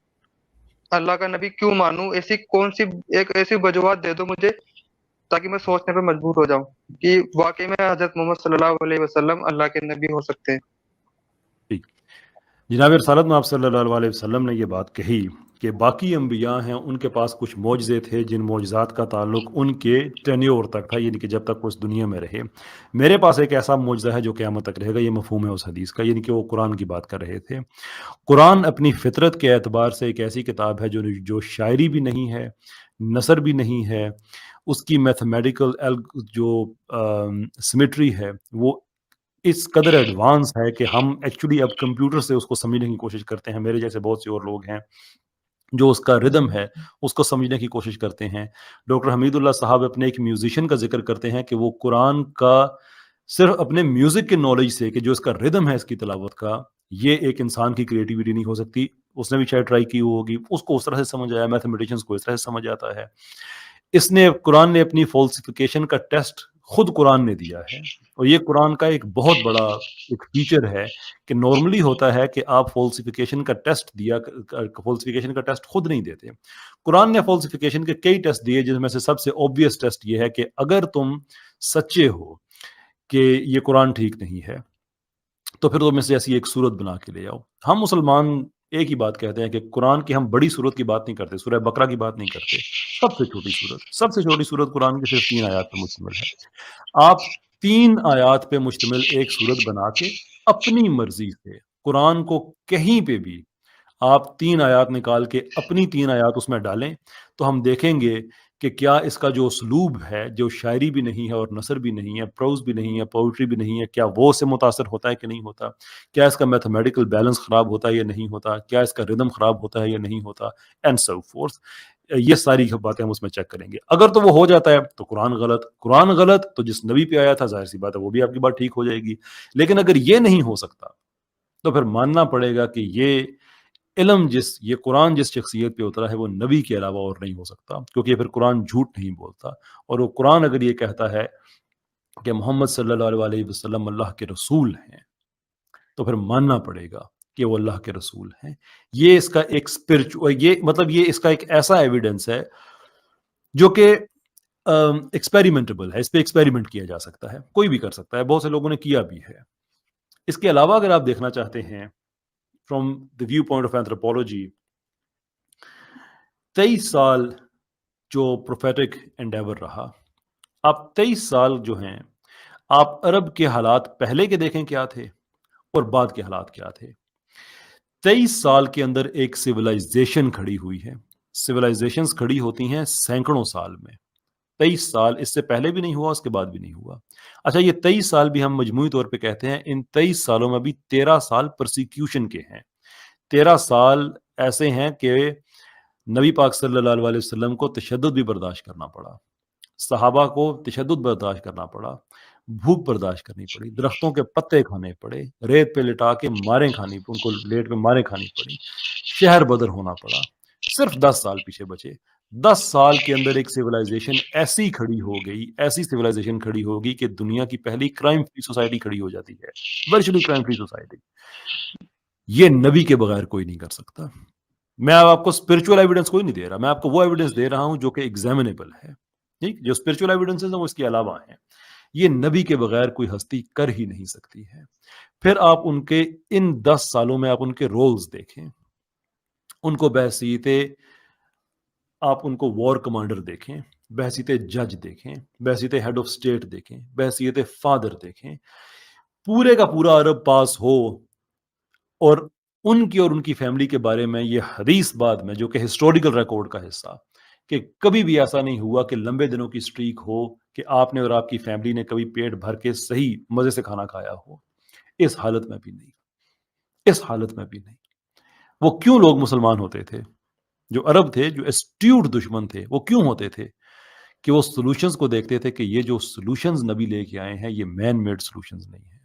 اللہ کا نبی کیوں مانوں؟ ایسی کون سی ایک ایسی وجوہات دے دو مجھے، تاکہ میں سوچنے پہ مجبور ہو جاؤں کہ واقعی میں حضرت محمد صلی اللہ علیہ وسلم اللہ کے نبی ہو سکتے ہیں. ٹھیک. جناب رسالت میں آپ صلی اللہ علیہ وسلم نے یہ بات کہی کہ باقی انبیاء ہیں ان کے پاس کچھ معجزے تھے جن معجزات کا تعلق ان کے ٹینیور تک تھا، یعنی کہ جب تک وہ اس دنیا میں رہے. میرے پاس ایک ایسا معجزہ ہے جو قیامت تک رہے گا. یہ مفہوم ہے اس حدیث کا، یعنی کہ وہ قرآن کی بات کر رہے تھے. قرآن اپنی فطرت کے اعتبار سے ایک ایسی کتاب ہے جو شاعری بھی نہیں ہے، نثر بھی نہیں ہے. اس کی میتھمیٹیکل جو سمیٹری ہے وہ اس قدر ایڈوانس ہے کہ ہم ایکچولی اب کمپیوٹر سے اس کو سمجھنے کی کوشش کرتے ہیں. میرے جیسے بہت سے اور لوگ ہیں جو اس کا ردم ہے اس کو سمجھنے کی کوشش کرتے ہیں. ڈاکٹر حمید اللہ صاحب اپنے ایک میوزیشین کا ذکر کرتے ہیں کہ وہ قرآن کا صرف اپنے میوزک کے نالج سے، کہ جو اس کا ردم ہے اس کی تلاوت کا، یہ ایک انسان کی کریٹیوٹی نہیں ہو سکتی. اس نے بھی شاید ٹرائی کی ہوگی، اس کو اس طرح سے سمجھ آیا، میتھمیٹیشنز کو اس طرح سے سمجھ آتا ہے. قرآن نے اپنی فالسیفیکیشن کا ٹیسٹ خود قرآن نے دیا ہے، اور یہ قرآن کا ایک بہت بڑا ایک فیچر ہے کہ نارملی ہوتا ہے کہ آپ فالسیفیکیشن کا ٹیسٹ خود نہیں دیتے. قرآن نے فالسیفیکیشن کے کئی ٹیسٹ دیے، جن میں سے سب سے اوبویس ٹیسٹ یہ ہے کہ اگر تم سچے ہو کہ یہ قرآن ٹھیک نہیں ہے تو پھر تم میں سے ایسی ایک صورت بنا کے لے آؤ. ہم مسلمان ایک ہی بات کہتے ہیں کہ قرآن کی ہم بڑی صورت کی بات نہیں کرتے، سورہ بقرہ کی بات نہیں کرتے. سب سے چھوٹی صورت قرآن کی صرف 3 آیات پر مشتمل ہے. آپ 3 آیات پہ مشتمل ایک صورت بنا کے اپنی مرضی سے قرآن کو کہیں پہ بھی آپ 3 آیات نکال کے اپنی 3 آیات اس میں ڈالیں تو ہم دیکھیں گے کہ کیا اس کا جو اسلوب ہے، جو شاعری بھی نہیں ہے اور نثر بھی نہیں ہے، پروز بھی نہیں ہے، پوئٹری بھی نہیں ہے، کیا وہ اس سے متاثر ہوتا ہے کہ نہیں ہوتا؟ کیا اس کا میتھمیٹیکل بیلنس خراب ہوتا ہے یا نہیں ہوتا؟ کیا اس کا ردم خراب ہوتا ہے یا نہیں ہوتا؟ And so forth. یہ ساری باتیں ہم اس میں چیک کریں گے. اگر تو وہ ہو جاتا ہے تو قرآن غلط تو جس نبی پہ آیا تھا ظاہر سی بات ہے وہ بھی آپ کی بات ٹھیک ہو جائے گی. لیکن اگر یہ نہیں ہو سکتا تو پھر ماننا پڑے گا کہ یہ قرآن جس شخصیت پہ اترا ہے وہ نبی کے علاوہ اور نہیں ہو سکتا، کیونکہ پھر قرآن جھوٹ نہیں بولتا. اور وہ قرآن اگر یہ کہتا ہے کہ محمد صلی اللہ علیہ وسلم اللہ کے رسول ہیں تو پھر ماننا پڑے گا کہ وہ اللہ کے رسول ہیں. یہ اس کا ایک یہ اس کا ایک ایسا ایویڈنس ہے جو کہ ایکسپیریمنٹیبل ہے. اس پہ ایکسپیریمنٹ کیا جا سکتا ہے، کوئی بھی کر سکتا ہے، بہت سے لوگوں نے کیا بھی ہے. اس کے علاوہ اگر آپ دیکھنا چاہتے ہیں from the view point of anthropology, 23 سال جو پروفیٹک انڈیور رہا، آپ 23 سال جو ہیں آپ عرب کے حالات پہلے کے دیکھیں کیا تھے اور بعد کے حالات کیا تھے. 23 سال کے اندر ایک سویلائزیشن کھڑی ہوئی ہے. سویلائزیشنز کھڑی ہوتی ہیں سینکڑوں سال میں. 23 سال اس سے پہلے بھی نہیں ہوا، اس کے بعد بھی نہیں ہوا. اچھا، یہ 23 سال بھی ہم مجموعی طور پہ کہتے ہیں، ان 23 سالوں میں بھی 13 سال پرسیکیوشن کے ہیں. 13 سال ایسے ہیں کہ نبی پاک صلی اللہ علیہ وسلم کو تشدد بھی برداشت کرنا پڑا، صحابہ کو تشدد برداشت کرنا پڑا، بھوک برداشت کرنی پڑی، درختوں کے پتے کھانے پڑے، ریت پہ لٹا کے ماریں کھانی، ان کو لیٹ پہ ماریں کھانی پڑی، شہر بدر ہونا پڑا. صرف 10 سال پیچھے بچے. 10 سال کے اندر ایک سویلائزیشن ایسی سویلائزیشن کھڑی ہوگی کہ دنیا کی پہلی کرائم فری سوسائٹی کھڑی ہو جاتی ہے، ورچولی کرائم فری سوسائٹی. یہ نبی کے بغیر کوئی نہیں کر سکتا. میں آپ کو اسپرچول ایویڈنس کوئی نہیں دے رہا، میں آپ کو وہ ایویڈنس دے رہا ہوں جو کہ ایگزامینیبل ہے. ٹھیک، جو اسپرچول ایویڈنسز ہیں وہ اس کے علاوہ ہیں. یہ نبی کے بغیر کوئی ہستی کر ہی نہیں سکتی ہے. پھر آپ ان کے ان 10 سالوں میں آپ ان کے رولز دیکھیں، ان کو بحیثیت آپ ان کو وار کمانڈر دیکھیں، بحیثیت جج دیکھیں، بحیثیت ہیڈ آف اسٹیٹ دیکھیں، بحیثیت فادر دیکھیں. پورے کا پورا عرب پاس ہو اور ان کی اور ان کی فیملی کے بارے میں یہ حدیث بعد میں جو کہ ہسٹوریکل ریکارڈ کا حصہ کہ کبھی بھی ایسا نہیں ہوا کہ لمبے دنوں کی سٹریک ہو کہ آپ نے اور آپ کی فیملی نے کبھی پیٹ بھر کے صحیح مزے سے کھانا کھایا ہو. اس حالت میں بھی نہیں, اس حالت میں بھی نہیں. وہ کیوں لوگ مسلمان ہوتے تھے؟ جو عرب تھے, جو اسٹیوٹ دشمن تھے, وہ کیوں ہوتے تھے؟ کہ وہ سولوشنز کو دیکھتے تھے کہ یہ جو سولوشنز نبی لے کے آئے ہیں یہ مین میڈ سولوشنز نہیں ہیں,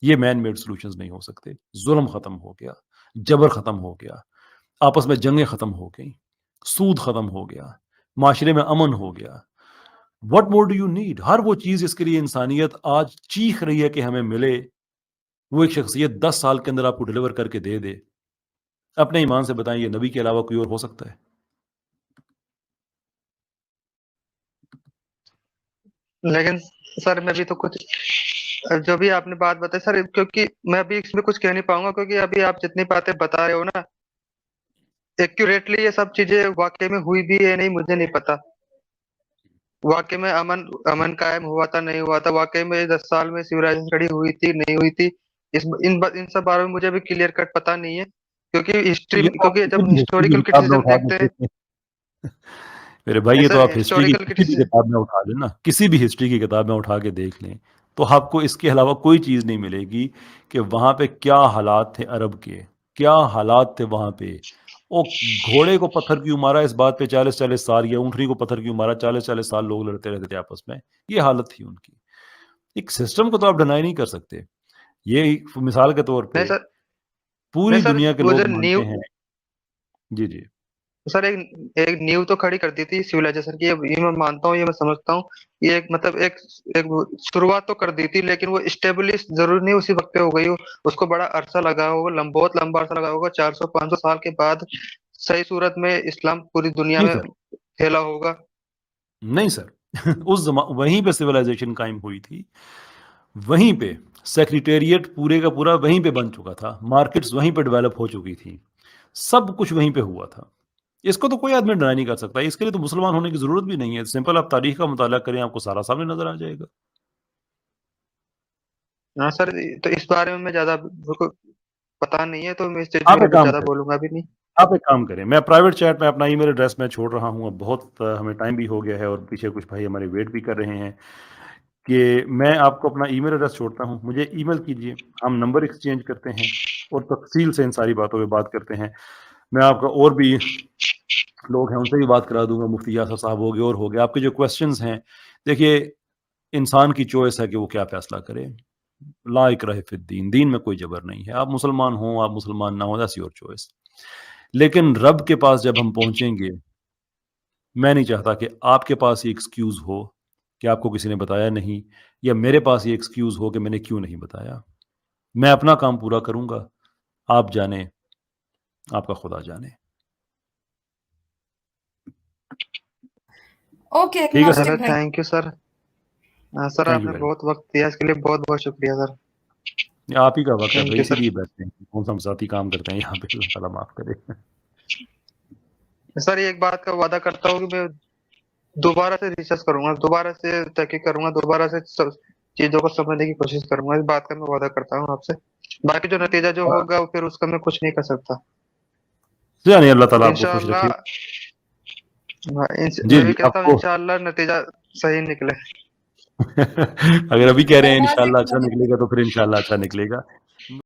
یہ مین میڈ سولوشنز نہیں ہو سکتے. ظلم ختم ہو گیا, جبر ختم ہو گیا, آپس میں جنگیں ختم ہو گئیں, سود ختم ہو گیا, معاشرے میں امن ہو گیا. what more do you need؟ ہر وہ چیز اس کے لیے انسانیت آج چیخ رہی ہے کہ ہمیں ملے, وہ ایک شخصیت 10 سال کے اندر آپ کو ڈیلیور کر کے دے دے. اپنے ایمان سے بتائیں یہ نبی کے علاوہ کوئی اور ہو سکتا ہے؟ لیکن سر میں بھی تو کچھ جو بھی آپ نے بات بتائی سر, کیونکہ میں ابھی اس میں کچھ کہہ نہیں پاؤں گا, کیونکہ ابھی آپ جتنی باتیں بتا رہے ہو نا ایکوریٹلی یہ سب چیزیں واقعی میں ہوئی بھی ہے نہیں مجھے نہیں پتا. واقعی میں امن قائم ہوا تھا نہیں ہوا تھا, واقعی میں 10 سال میں سیولائزیشن کھڑی ہوئی تھی نہیں ہوئی تھی, ان سب بارے میں مجھے بھی کلیئر کٹ پتا نہیں ہے. کیونکہ ہسٹری, کیونکہ جب ہم ہسٹوریکل کرٹیسزم دیکھتے ہیں میرے بھائی, یہ تو آپ ہسٹری کی ہسٹوریکل کسی بھی کتاب میں اٹھا لیں نا, کسی بھی ہسٹری کی کتاب میں اٹھا کے دیکھ لیں تو آپ کو اس کے علاوہ کوئی چیز نہیں ملے گی کہ وہاں پہ کیا حالات تھے عرب کے, کیا حالات تھے وہاں پہ. وہ گھوڑے کو پتھر کیوں مارا اس بات پہ 40-40 سال, یا اونٹنی کو پتھر کیوں مارا 40-40 سال لوگ لڑتے رہتے تھے آپس میں, یہ حالت تھی ان کی. ایک سسٹم کو تو آپ ڈینائی نہیں کر سکتے. یہ مثال کے طور پہ پوری دنیا کے لوگ مانتے ہیں. جی جی سر ایک نیو تو کھڑی کر دی تھی سیولائزیشن کی, یہ میں مانتا ہوں, یہ میں سمجھتا ہوں, یہ ایک مطلب ایک شروعات تو کر دی تھی, لیکن وہ اسٹیبلش ضرور نہیں اسی وقت پہ ہو گئی, اس کو بڑا عرصہ لگا ہوگا, بہت لمبا عرصہ لگا ہوگا, 400-500 سال کے بعد صحیح صورت میں اسلام پوری دنیا میں پھیلا ہوگا. نہیں سر, اس وہیں پہ سیولائزیشن قائم ہوئی تھی, وہیں پہ سیکریٹریٹ پورے کا پورا وہیں پہ بن چکا تھا, مارکیٹس وہیں پہ ڈیولپ ہو چکی تھی, سب کچھ وہیں پہ ہوا تھا. اس کو تو کوئی آدمی ڈرائی نہیں کر سکتا. اس کے لیے تو مسلمان ہونے کی ضرورت بھی نہیں ہے. سمپل آپ تاریخ کا مطالعہ کریں, آپ کو سارا سامنے نظر آ جائے گا. ہاں سر, تو اس بارے میں زیادہ پتا نہیں ہے, تو میں اس چیز کے بارے میں زیادہ بولوں گا بھی نہیں. آپ ایک کام کریں, میں پرائیویٹ چیٹ میں اپنا ای میل ایڈریس میں چھوڑ رہا ہوں, اب بہت ہمیں ٹائم بھی ہو گیا ہے اور پیچھے کچھ بھائی ہمارے ویٹ بھی کر رہے ہیں, کہ میں آپ کو اپنا ای میل ایڈریس چھوڑتا ہوں, مجھے ای میل کیجیے, ہم نمبر ایکسچینج کرتے ہیں اور تفصیل سے ان ساری باتوں پہ بات کرتے ہیں. میں آپ کا اور بھی لوگ ہیں ان سے بھی بات کرا دوں گا, مفتی یاسر صاحب ہو گئے اور ہو گئے. آپ کے جو کویسچنز ہیں, دیکھیے انسان کی چوائس ہے کہ وہ کیا فیصلہ کرے. لا اکراہ فی الدین, دین میں کوئی جبر نہیں ہے. آپ مسلمان ہوں, آپ مسلمان نہ ہوں, دیٹس یور چوائس. لیکن رب کے پاس جب ہم پہنچیں گے, میں نہیں چاہتا کہ آپ کے پاس یہ ایکسکیوز ہو کہ آپ کو کسی نے بتایا نہیں, یا میرے پاس یہ ایکسکیوز ہو کہ میں نے کیوں نہیں بتایا. میں اپنا کام پورا کروں گا, آپ جانیں, آپ کا خدا جانے. اوکے چلو تھینک یو سر. سر آپ نے بہت وقت دیا, اس کے لیے بہت بہت شکریہ سر. آپ ہی کا وقت ہے بھائی, اسی لیے بیٹھتے ہیں, کون سا ہم ساتھی کام کرتے ہیں یہاں پہ, اللہ تعالیٰ معاف کرے. سر ایک بات کا وعدہ کرتا ہوں کہ میں دوبارہ سے ریسرچ کروں گا, دوبارہ سے تحقیق کروں گا, دوبارہ سے چیزوں کو سمجھنے کی کوشش کروں گا. اس بات کا میں وعدہ کرتا ہوں آپ سے. باقی جو نتیجہ جو ہوگا پھر اس کا میں کچھ نہیں کر سکتا. یعنی اللہ تعالیٰ آپ کو خوش رکھے. میں بھی کہتا ہوں انشاءاللہ نتیجہ صحیح نکلے. اگر ابھی کہہ رہے ہیں انشاءاللہ اچھا نکلے گا تو پھر انشاءاللہ اچھا نکلے گا.